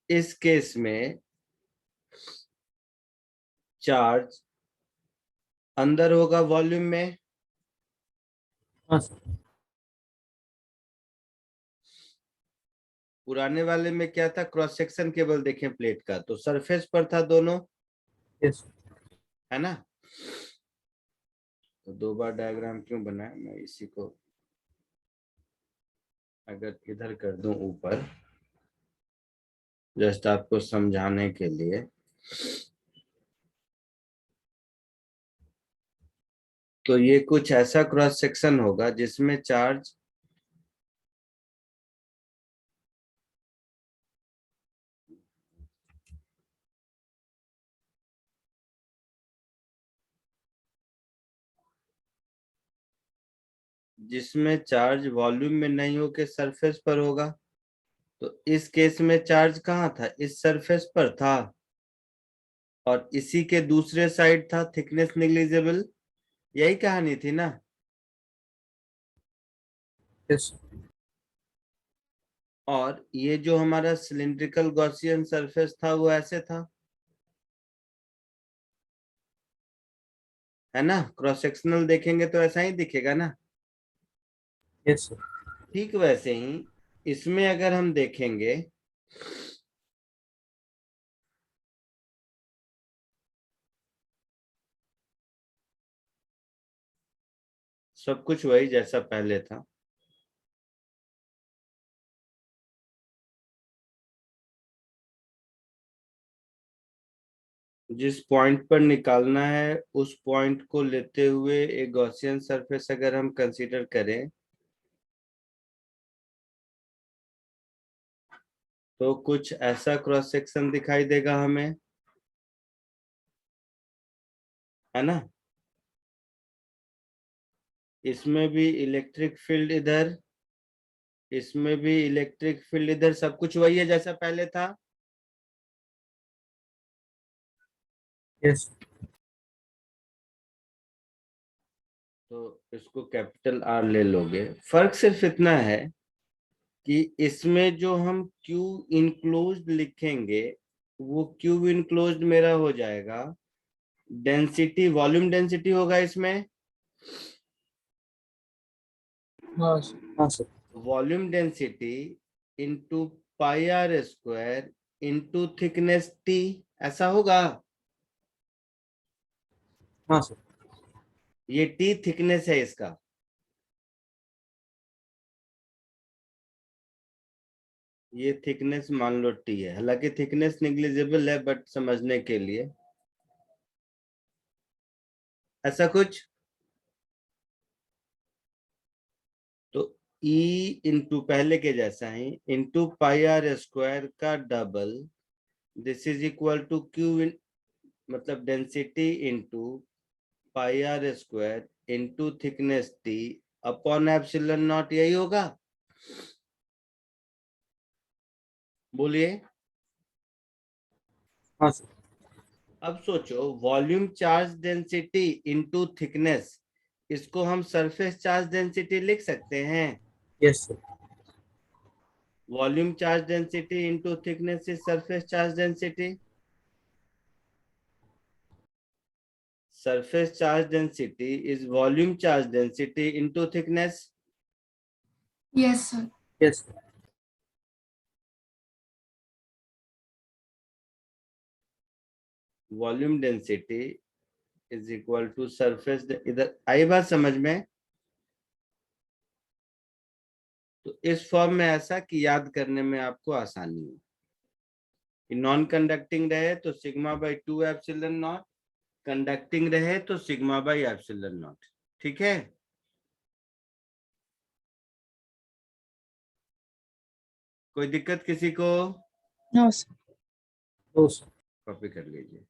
इस केस में चार्ज अंदर होगा वॉल्यूम में, हाँ सर। पुराने वाले में क्या था, क्रॉस सेक्शन केवल देखें प्लेट का तो सरफेस पर था दोनों, यस है ना। तो 2 बार डायग्राम क्यों बनाया, मैं इसी को अगर इधर कर दूं ऊपर, जस्ट आपको समझाने के लिए। तो ये कुछ ऐसा क्रॉस सेक्शन होगा जिसमें चार्ज वॉल्यूम में नहीं होके सरफेस पर होगा। तो इस केस में चार्ज कहाँ था, इस सरफेस पर था, और इसी के दूसरे साइड था थिकनेस नेग्लिजिबल। यही कहानी थी ना। यस और ये जो हमारा सिलिंड्रिकल गॉसियन सरफेस था वो ऐसे था, है ना। क्रॉस सेक्शनल देखेंगे तो ऐसा ही दिखेगा ना। Yes sir. ठीक वैसे ही इसमें अगर हम देखेंगे सब कुछ वही जैसा पहले था। जिस पॉइंट पर निकालना है उस पॉइंट को लेते हुए एक गॉसियन सरफेस अगर हम कंसीडर करें तो कुछ ऐसा क्रॉस सेक्शन दिखाई देगा हमें, है ना। इसमें भी इलेक्ट्रिक फील्ड इधर, इसमें भी इलेक्ट्रिक फील्ड इधर, सब कुछ वही है जैसा पहले था। यस तो इसको कैपिटल आर ले लोगे। फर्क सिर्फ इतना है कि इसमें जो हम क्यू इनक्लोज्ड लिखेंगे वो क्यू इनक्लोज्ड मेरा हो जाएगा डेंसिटी, वॉल्यूम डेंसिटी होगा इसमें। हाँ हाँ sir. Volume density into pi are square into thickness t, ऐसा होगा। हाँ सर। ये टी थिकनेस है इसका। ये थिकनेस मान लो टी है, हालांकि थिकनेस निग्लिजिबल है बट समझने के लिए ऐसा कुछ। तो ई इंटू पहले के जैसा ही इंटू पाई आर स्क्वायर का double, this is equal to Q मतलब density into pi are square into thickness T upon epsilon naught, यही होगा? बोलिए। हाँ सर। अब सोचो, volume charge density into thickness, इसको हम सरफेस चार्ज डेंसिटी लिख सकते हैं। Yes sir. Volume charge density into thickness is surface charge density. Surface charge density is volume charge density into thickness. Yes sir. Yes sir. Volume density is equal to surface, इधर आई बात समझ में? तो इस फॉर्म में ऐसा कि याद करने में आपको आसानी हो। नॉन कंडक्टिंग रहे तो sigma by 2 epsilon not, conducting रहे तो सिग्मा बाई एप्सिलॉन नॉट। ठीक है? कोई दिक्कत किसी को? No sir. तो सर। कॉपी कर लीजिए।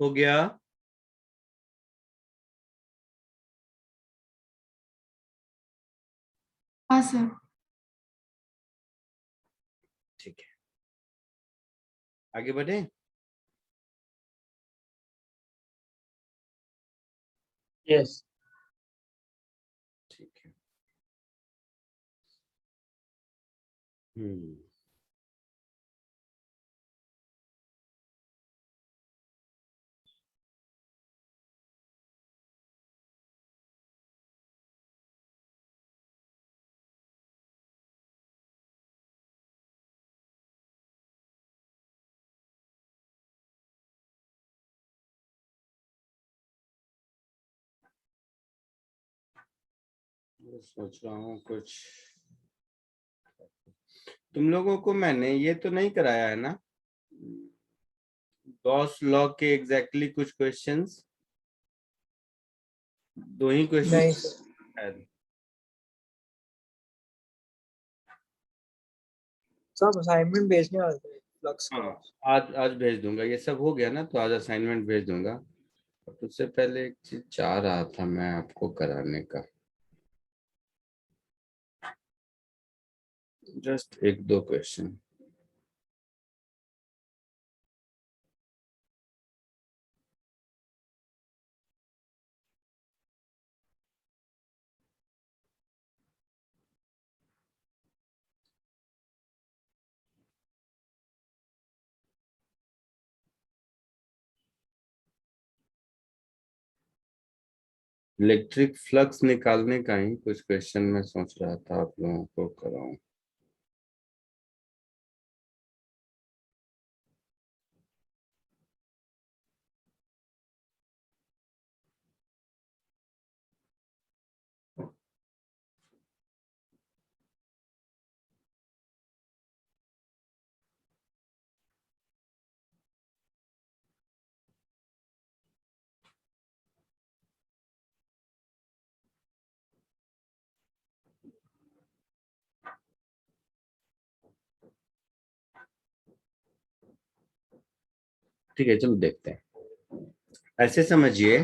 हो गया? हाँ सर। ठीक है, आगे बढ़े। यस। हम्म मैं सोच रहा हूँ कुछ। तुम लोगों को मैंने ये तो नहीं कराया है ना, गॉस लॉ के एग्जैक्टली कुछ क्वेश्चंस? 2 ही क्वेश्चन नहीं सर, शायद। सब असाइनमेंट भेजने वाले थे फ्लक्स का। हाँ, आज आज भेज दूंगा, ये सब हो गया ना तो आज असाइनमेंट भेज दूंगा। और उससे पहले एक चीज चाह रहा था मैं आपको कराने का, जस्ट 1-2 क्वेश्चन। इलेक्ट्रिक फ्लक्स निकालने का ही कुछ क्वेश्चन मैं सोच रहा था आप लोगों को कराऊं। ठीक है, चलो देखते हैं। ऐसे समझिए,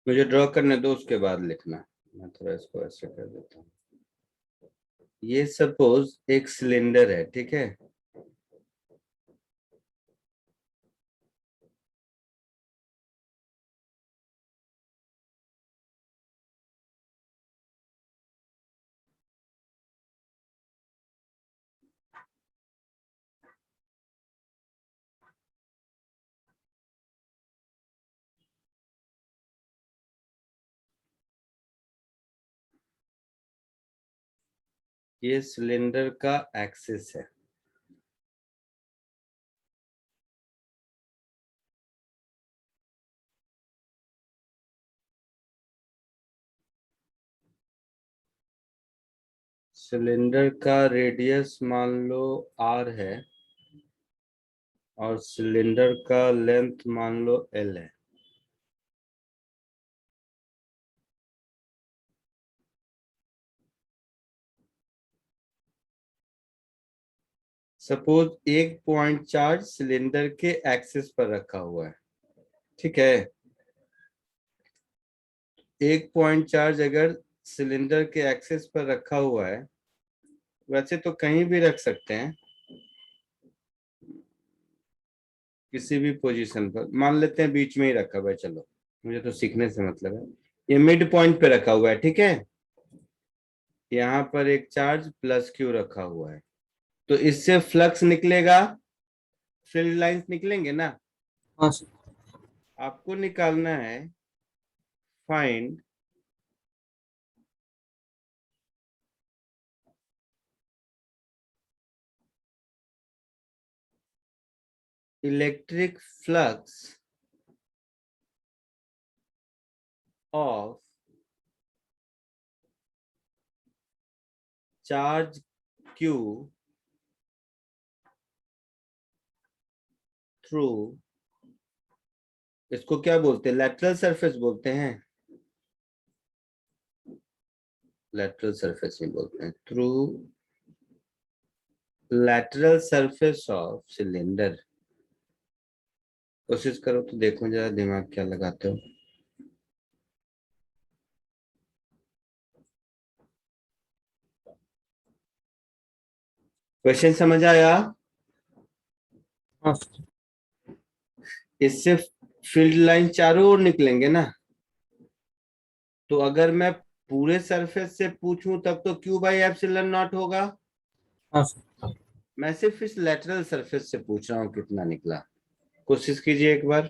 मुझे ड्रॉ करने दो, उसके बाद लिखना। मैं थोड़ा इसको ऐसे कर देता हूँ। ये सपोज एक सिलेंडर है, ठीक है। ये सिलेंडर का एक्सिस है। सिलेंडर का रेडियस मान लो r है और सिलेंडर का लेंथ मान लो l है। सपोज एक पॉइंट चार्ज सिलेंडर के एक्सिस पर रखा हुआ है, ठीक है। एक पॉइंट चार्ज अगर सिलेंडर के एक्सिस पर रखा हुआ है, वैसे तो कहीं भी रख सकते हैं, किसी भी पोजीशन पर। मान लेते हैं बीच में ही रखा हुआ है, चलो मुझे तो सीखने से मतलब है। ये मिड पॉइंट पे रखा हुआ है, ठीक है। यहाँ पर एक चार्ज प्लस क्यू रखा हुआ है, तो इससे फ्लक्स निकलेगा, फील्ड लाइंस निकलेंगे ना। हाँ सर। आपको निकालना है find electric flux of charge Q through, इसको क्या बोलते हैं, लेटरल सरफेस बोलते हैं, लेटरल सरफेस ही बोलते हैं, through lateral surface of cylinder. कोशिश करो तो देखो जरा दिमाग क्या लगाते हो। क्वेश्चन समझ आया? हाँ इससे फील्ड लाइन चारों ओर निकलेंगे ना, तो अगर मैं पूरे सरफेस से पूछूं तब तो क्यू बाई एप्सिलॉन नॉट होगा। हाँ मैं सिर्फ इस लेटरल सरफेस से पूछ रहा हूँ कितना निकला। कोशिश कीजिए एक बार।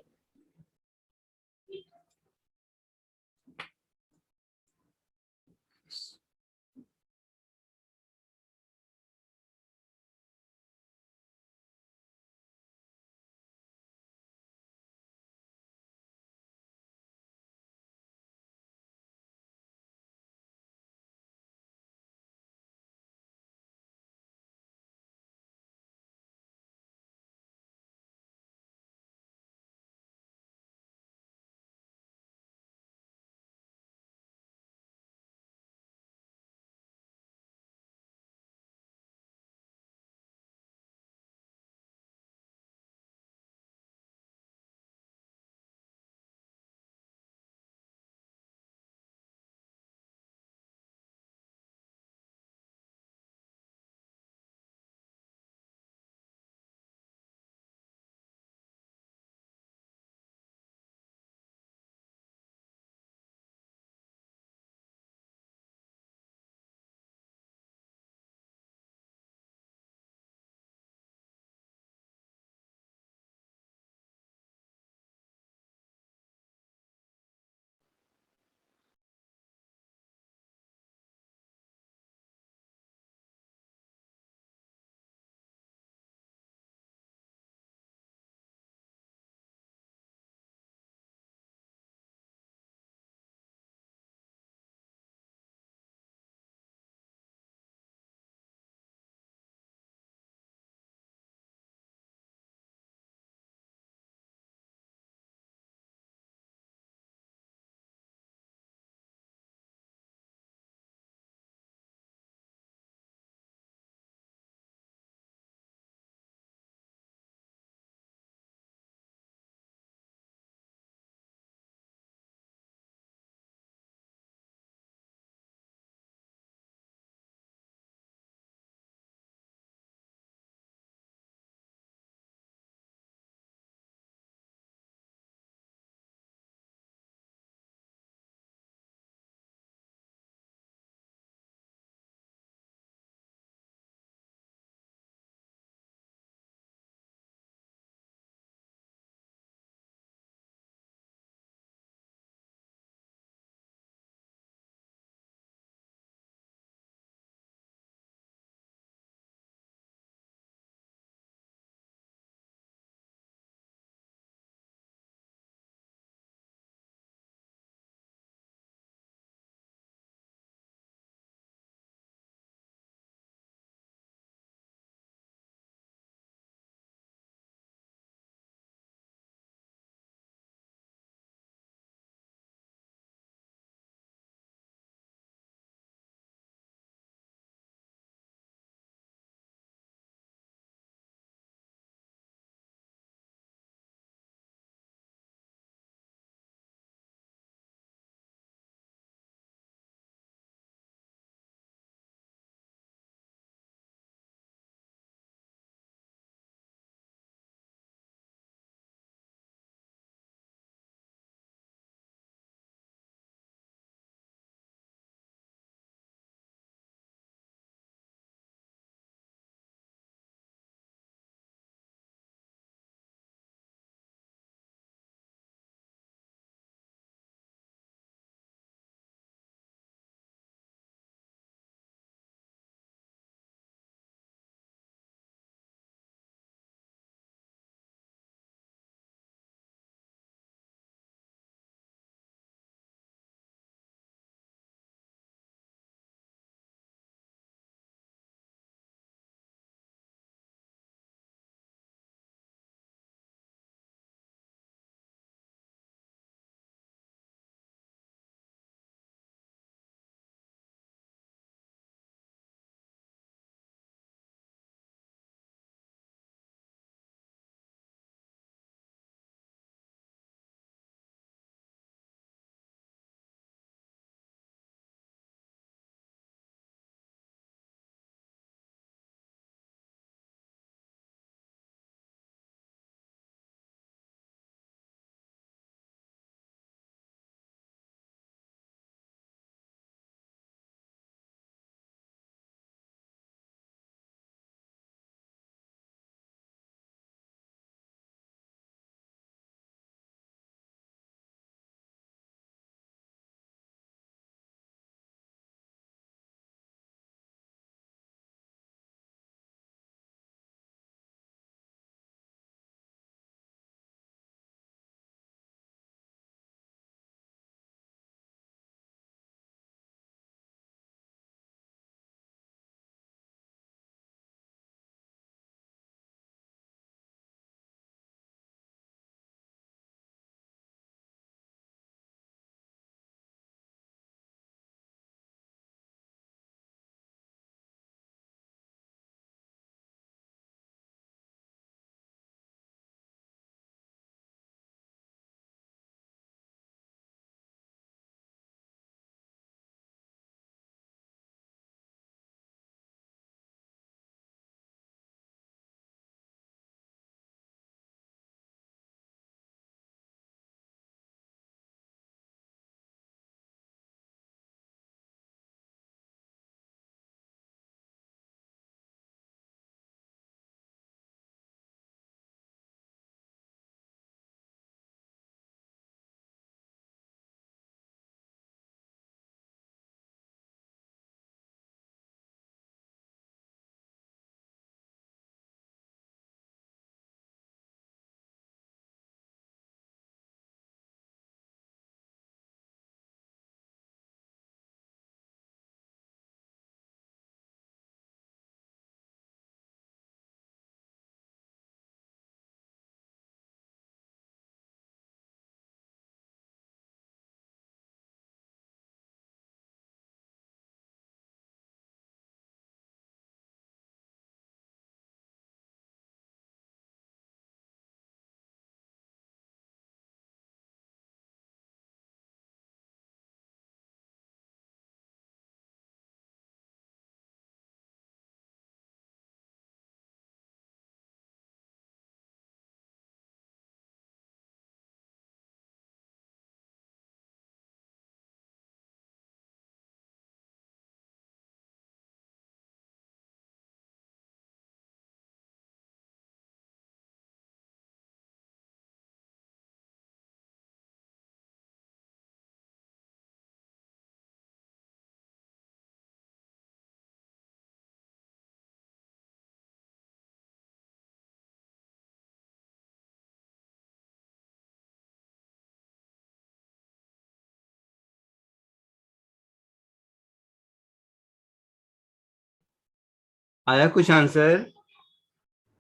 आया कुछ आंसर?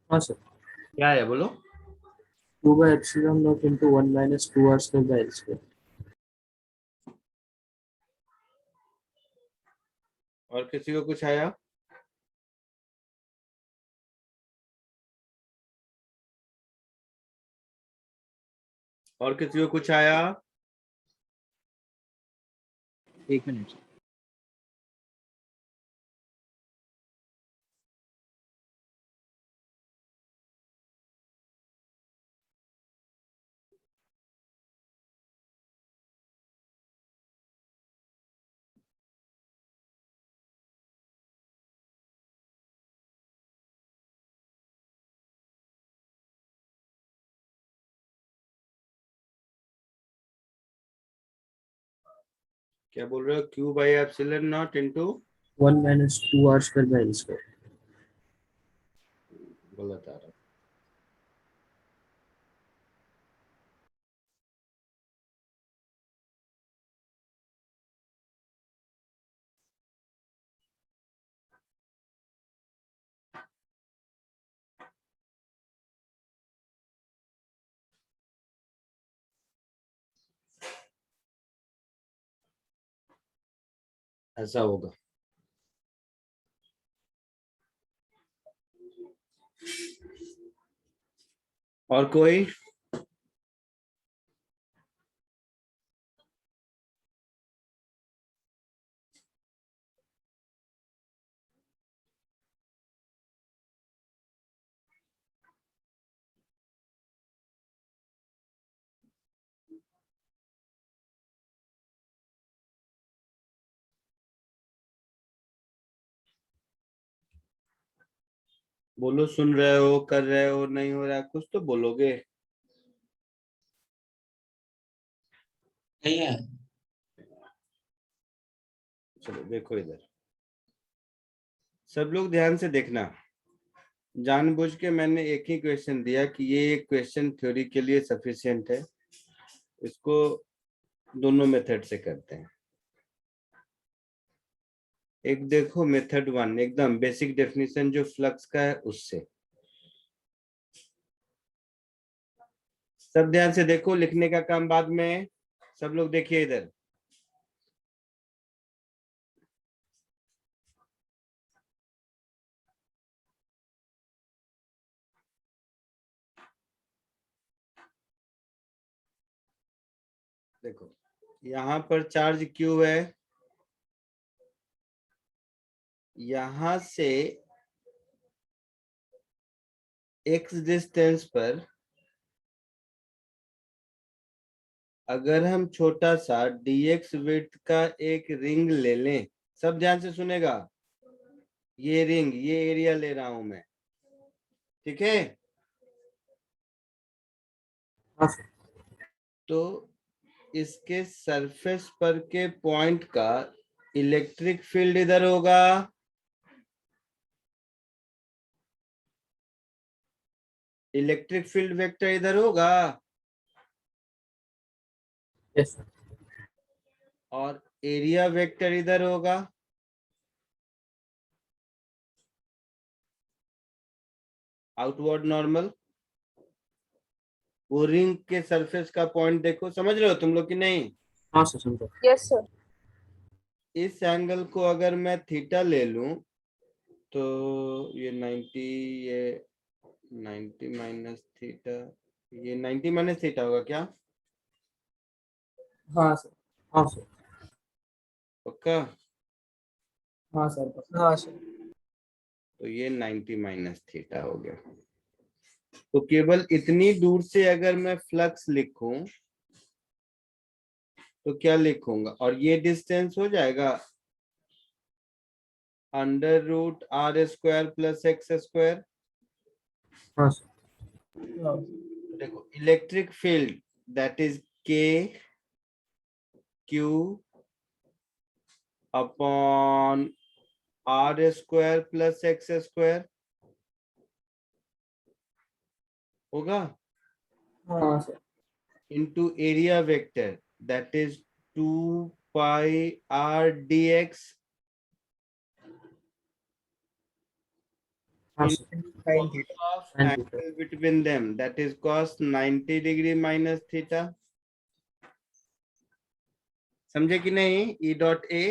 हाँ सर, क्या है बोलो? 2 by epsilon naught into 1 minus 2 r square by L square. और किसी को कुछ आया? और किसी को कुछ आया? एक मिनट। क्या बोल रहे हो? Q by epsilon not into 1 minus 2 r square by L square. गलत आ रहा है। ऐसा होगा। और कोई? बोलो, सुन रहे हो, कर रहे हो, नहीं हो रहा कुछ तो बोलोगे। नहीं है। चलो देखो इधर, सब लोग ध्यान से देखना। जानबूझ के मैंने एक ही क्वेश्चन दिया कि ये एक क्वेश्चन थ्योरी के लिए सफिशिएंट है, इसको दोनों मेथड से करते हैं। एक देखो मेथड 1, एकदम बेसिक डेफिनेशन जो फ्लक्स का है उससे। सब ध्यान से देखो, लिखने का काम बाद में। सब लोग देखिए इधर। देखो यहाँ पर चार्ज क्यू है, यहां से x डिस्टेंस पर अगर हम छोटा सा dx विड्थ का एक रिंग ले लें, सब ध्यान से सुनेगा, ये रिंग, ये एरिया ले रहा हूं मैं, ठीक है? हाँ सर। तो इसके सरफेस पर के पॉइंट का इलेक्ट्रिक फील्ड इधर होगा, इलेक्ट्रिक फील्ड वेक्टर इधर होगा, यस सर। और एरिया वेक्टर इधर होगा। Outward normal. वो रिंग के सरफेस का पॉइंट देखो, समझ रहे हो तुम लोग कि नहीं? हाँ सर, समझो। Yes sir. इस एंगल को अगर मैं थीटा ले लूं तो ये 90, ये 90 माइनस थीटा, ये 90 माइनस थीटा होगा क्या? हाँ सर। हाँ सर। पक्का? हाँ सर। हाँ सर। तो ये 90 माइनस थीटा हो गया। तो केवल इतनी दूर से अगर मैं फ्लक्स लिखूं तो क्या लिखूंगा, और ये डिस्टेंस हो जाएगा under root r square plus x square. हाँ सर। हाँ। देखो electric field that is k q upon r square plus x square होगा, हाँ sir. into area vector that is 2 pi r dx हाँ into sir, Sin theta. cos of sin angle between them, that is cos 90 degree minus theta. समझे कि नहीं? E dot A.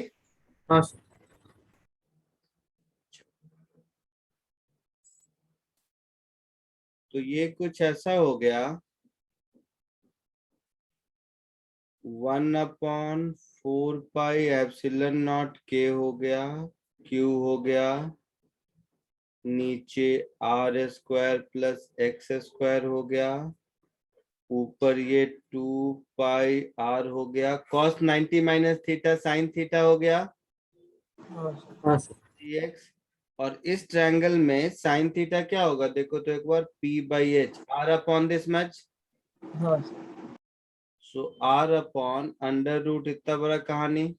हाँ sir, तो ये कुछ ऐसा हो गया, 1/4 पाई एप्सिलॉन नॉट K हो गया, Q हो गया, नीचे R² प्लस X² हो गया, ऊपर ये 2 पाई R हो गया, cos 90 minus theta sine theta हो गया हाँ सर, dx। और इस ट्रायंगल में साइन थीटा क्या होगा देखो तो एक बार, P/H, R upon this much, हाँ सो R अपॉन अंडर रूट इतना बड़ा कहानी।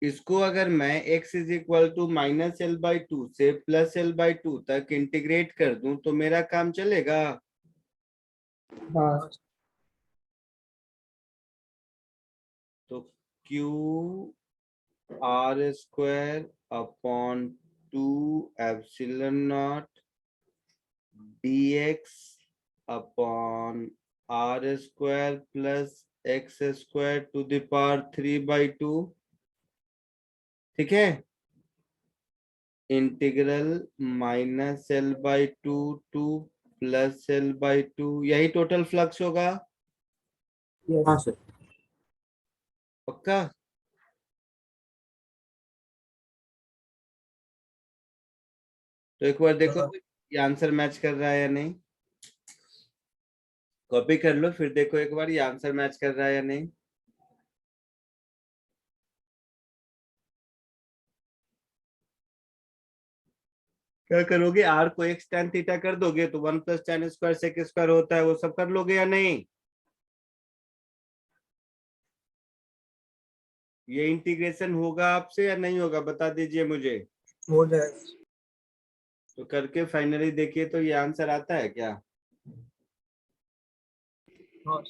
इसको अगर मैं x is equal to -L/2 से +L/2 तक इंटीग्रेट कर दूं तो मेरा काम चलेगा। हाँ तो Q R² upon 2 epsilon naught dx upon R² plus X² to the power 3/2, ठीक है। इंटीग्रल -L/2 टू +L/2, यही टोटल फ्लक्स होगा, हाँ सर, पक्का। तो एक बार देखो ये आंसर मैच कर रहा है या नहीं, कॉपी कर लो फिर देखो एक बार ये आंसर मैच कर रहा है या नहीं। क्या करोगे, आर को x tan थीटा कर दोगे तो 1 + tan² sec² होता है, वो सब कर लोगे या नहीं? ये इंटीग्रेशन होगा आपसे या नहीं होगा, बता दीजिए मुझे। हो जाएगा। तो करके फाइनली देखिए तो ये आंसर आता है क्या? हाँ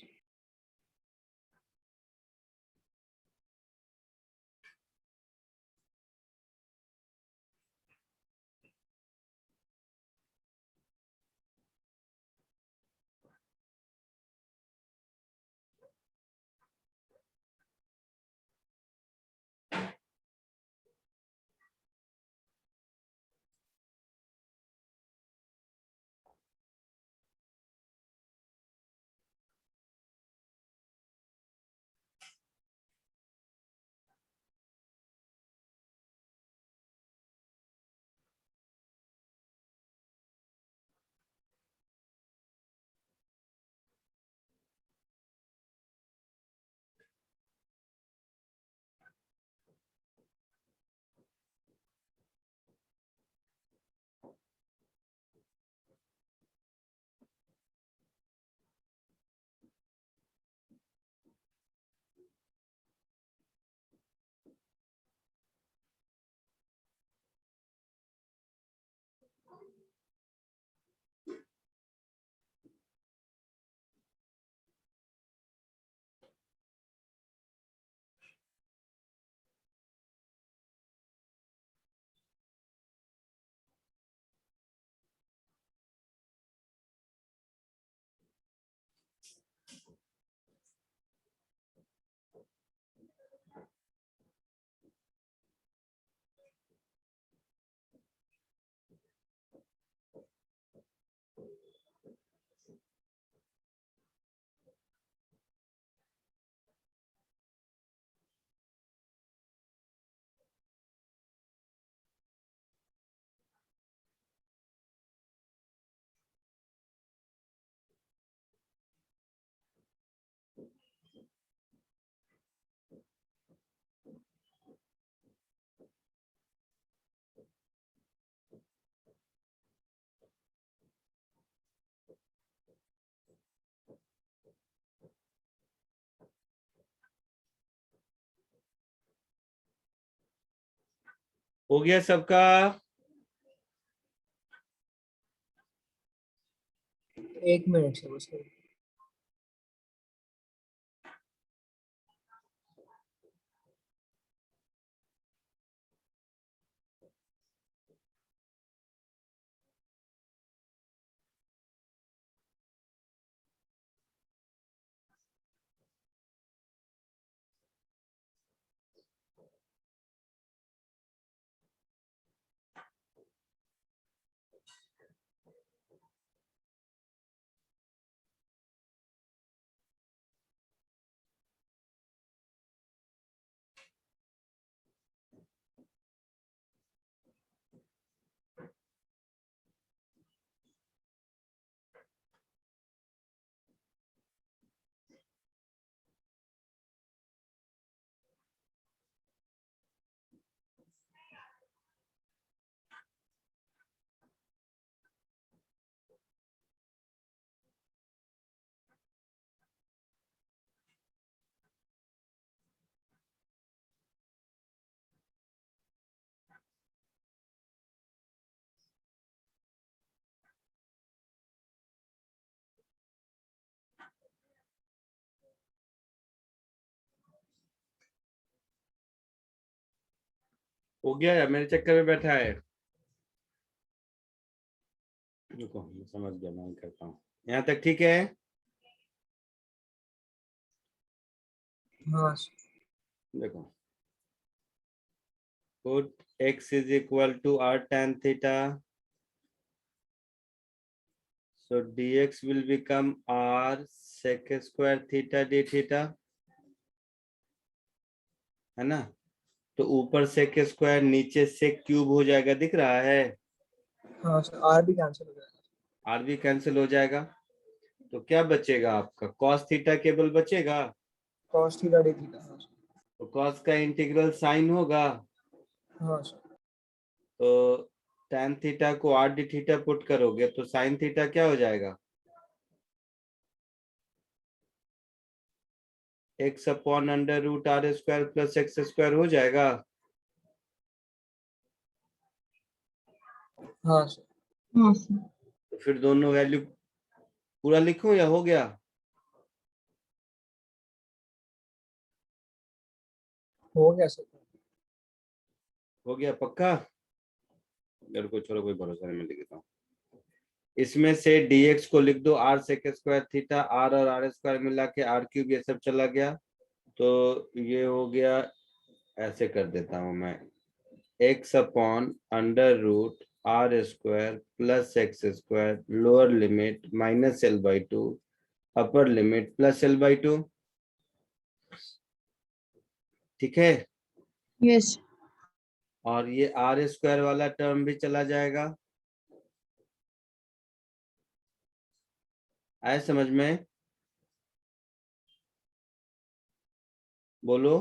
हो गया सबका? 1 मिनट से बस। हो गया या मेरे चक्कर में बैठा है? रुको, मैं समझ गया, मैं करता हूँ। यहाँ तक ठीक है? हाँ सर। देखो, put x is equal to r tan theta, so dx will become r sec square theta d theta, है ना? तो ऊपर sec स्क्वायर, नीचे sec क्यूब हो जाएगा, दिख रहा है? हाँ सर, आर भी कैंसिल हो जाएगा। r भी कैंसिल हो जाएगा, तो क्या बचेगा आपका? cos थीटा केवल बचेगा, कॉस थीटा डी थीटा। हाँ सर। तो cos का इंटीग्रल साइन होगा, हाँ सर। तो tan थीटा को r d थीटा पुट करोगे तो sin थीटा क्या हो जाएगा? x upon under root r square plus x square हो जाएगा। हाँ सर। हाँ सर। तो फिर दोनों वैल्यू पूरा लिखूं या हो गया? हो गया सर। हो गया पक्का? मेरे को छोड़ो, कोई भरोसा नहीं, मैं लिख देता हूँ। इसमें से dx को लिख दो r sec square theta, r और r स्क्वायर मिला के r क्यूब, ये सब चला गया, तो ये हो गया, ऐसे कर देता हूं मैं, x upon under root r square plus x square, lower limit minus l/2, upper limit plus l/2। ठीक है? यस। और ये आर स्क्वायर वाला टर्म भी चला जाएगा। आए समझ में? बोलो।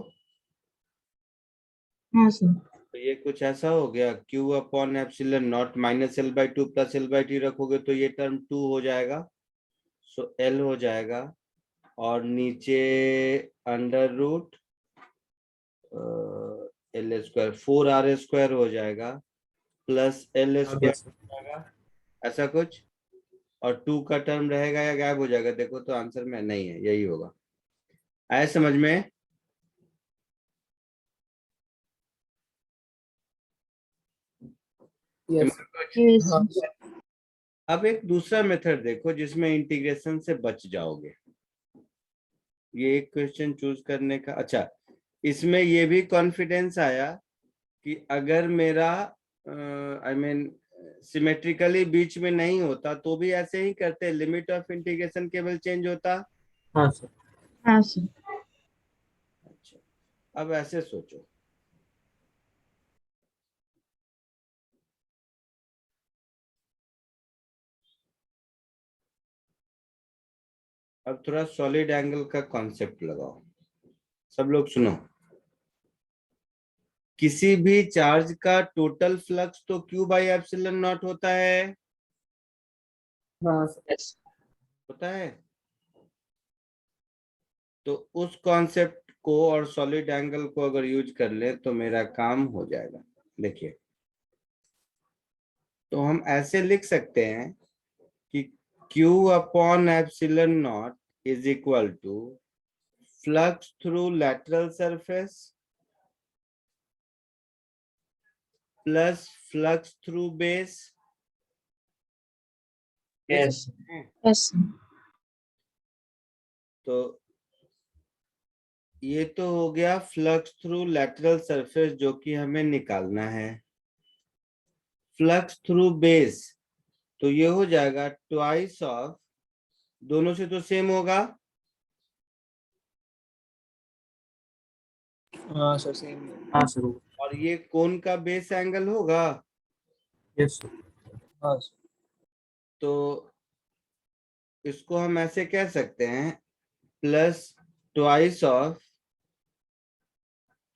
हाँ सर। तो ये कुछ ऐसा हो गया, Q upon epsilon not minus l/2 plus l/2 रखोगे तो ये टर्म 2 हो जाएगा, सो L हो जाएगा, और नीचे under root L square 4r square हो जाएगा प्लस L स्क्वायर हो जाएगा, ऐसा कुछ, और 2 का टर्म रहेगा या गायब हो जाएगा? देखो तो आंसर में नहीं है, यही होगा। आए समझ में? यस। यस। हाँ। अब एक दूसरा मेथड देखो जिसमें इंटीग्रेशन से बच जाओगे। ये एक क्वेश्चन चूज करने का, अच्छा, इसमें ये भी कॉन्फिडेंस आया कि अगर मेरा आई मीन सिमेट्रिकली बीच में नहीं होता तो भी ऐसे ही करते, लिमिट ऑफ इंटीग्रेशन केवल चेंज होता। हाँ सर। हाँ सर। अच्छा, अब ऐसे सोचो, अब थोड़ा सॉलिड एंगल का कॉन्सेप्ट लगाओ, सब लोग सुनो। किसी भी चार्ज का टोटल फ्लक्स तो Q बाई एप्सिलन नॉट होता है, हाँ सर। होता है। तो उस कॉन्सेप्ट को और सॉलिड एंगल को अगर यूज कर ले तो मेरा काम हो जाएगा। देखिए, तो हम ऐसे लिख सकते हैं कि Q upon epsilon naught is equal to flux through lateral surface plus flux through base. Yes. Yes. तो ये तो हो गया फ्लक्स थ्रू लैटरल सरफेस जो कि हमें निकालना है। फ्लक्स थ्रू बेस, तो ये हो जाएगा ट्वाइस ऑफ, दोनों से तो सेम होगा, हाँ सर, सेम। हाँ सर। और ये कोन का बेस एंगल होगा। Yes sir. हाँ सर। तो इसको हम ऐसे कह सकते हैं, plus twice of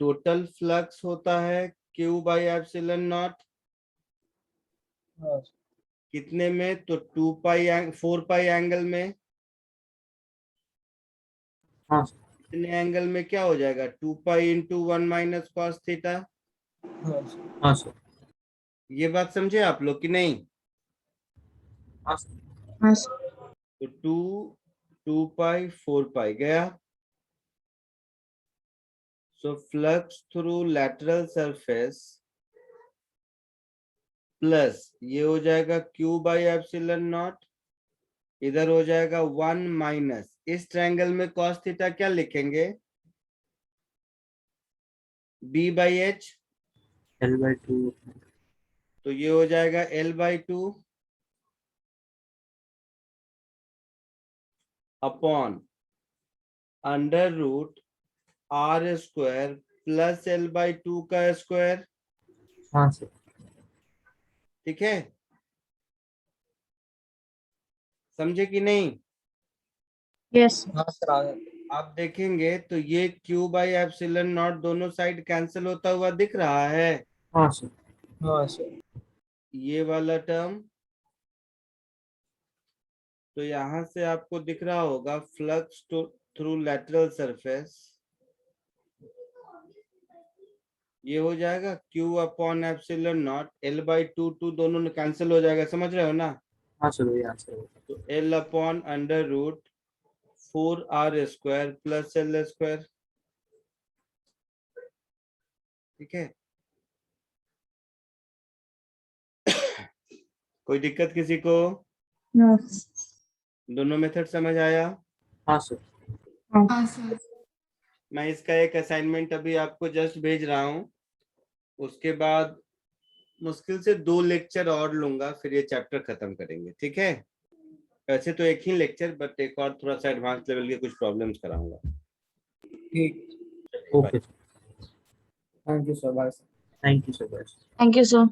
total flux होता है Q बाई एप्सिलन नॉट, हाँ सर। कितने में? तो 2 पाई 4 पाई एंगल में। हाँ सर। कितने एंगल में क्या हो जाएगा? 2 pi into 1 minus cos theta. हाँ सर। हाँ सर। ये बात समझे आप लोग कि नहीं? हाँ सर। हाँ सर। तो 2 पाई 4 पाई गया, so flux through lateral surface plus ये हो जाएगा Q बाई एप्सिलॉन नॉट, इधर हो जाएगा 1 माइनस, इस ट्रायंगल में cos थीटा क्या लिखेंगे? B बाई H, L/2 तो ये हो जाएगा L/2 upon under root R square plus L/2 का स्क्वायर। हाँ सर। ठीक है, समझे कि नहीं? यस हाँ सर आ गया। आप देखेंगे तो ये Q बाई एप्सिलॉन नॉट दोनों साइड कैंसिल होता हुआ दिख रहा है। हाँ सर। हाँ सर। ये वाला टर्म, तो यहां से आपको दिख रहा होगा फ्लक्स थ्रू लैटरल सरफेस, ये हो जाएगा Q upon epsilon not, L/2 दोनों कैंसिल हो जाएगा, समझ रहे हो ना? हाँ सर वही आंसर है। तो L upon under root 4R square plus L square. ठीक है, कोई दिक्कत किसी को? नो दोनों मेथड समझ आया? हाँ सर। हाँ सर। मैं इसका एक असाइनमेंट अभी आपको जस्ट भेज रहा हूँ, उसके बाद मुश्किल से 2 लेक्चर और लूंगा, फिर ये चैप्टर खत्म करेंगे। ठीक है, वैसे तो एक ही लेक्चर, बट एक और थोड़ा सा एडवांस लेवल के कुछ प्रॉब्लम्स कराऊंगा। ठीक। Okay. Thank you sir, bye. Thank you sir. Thank you sir.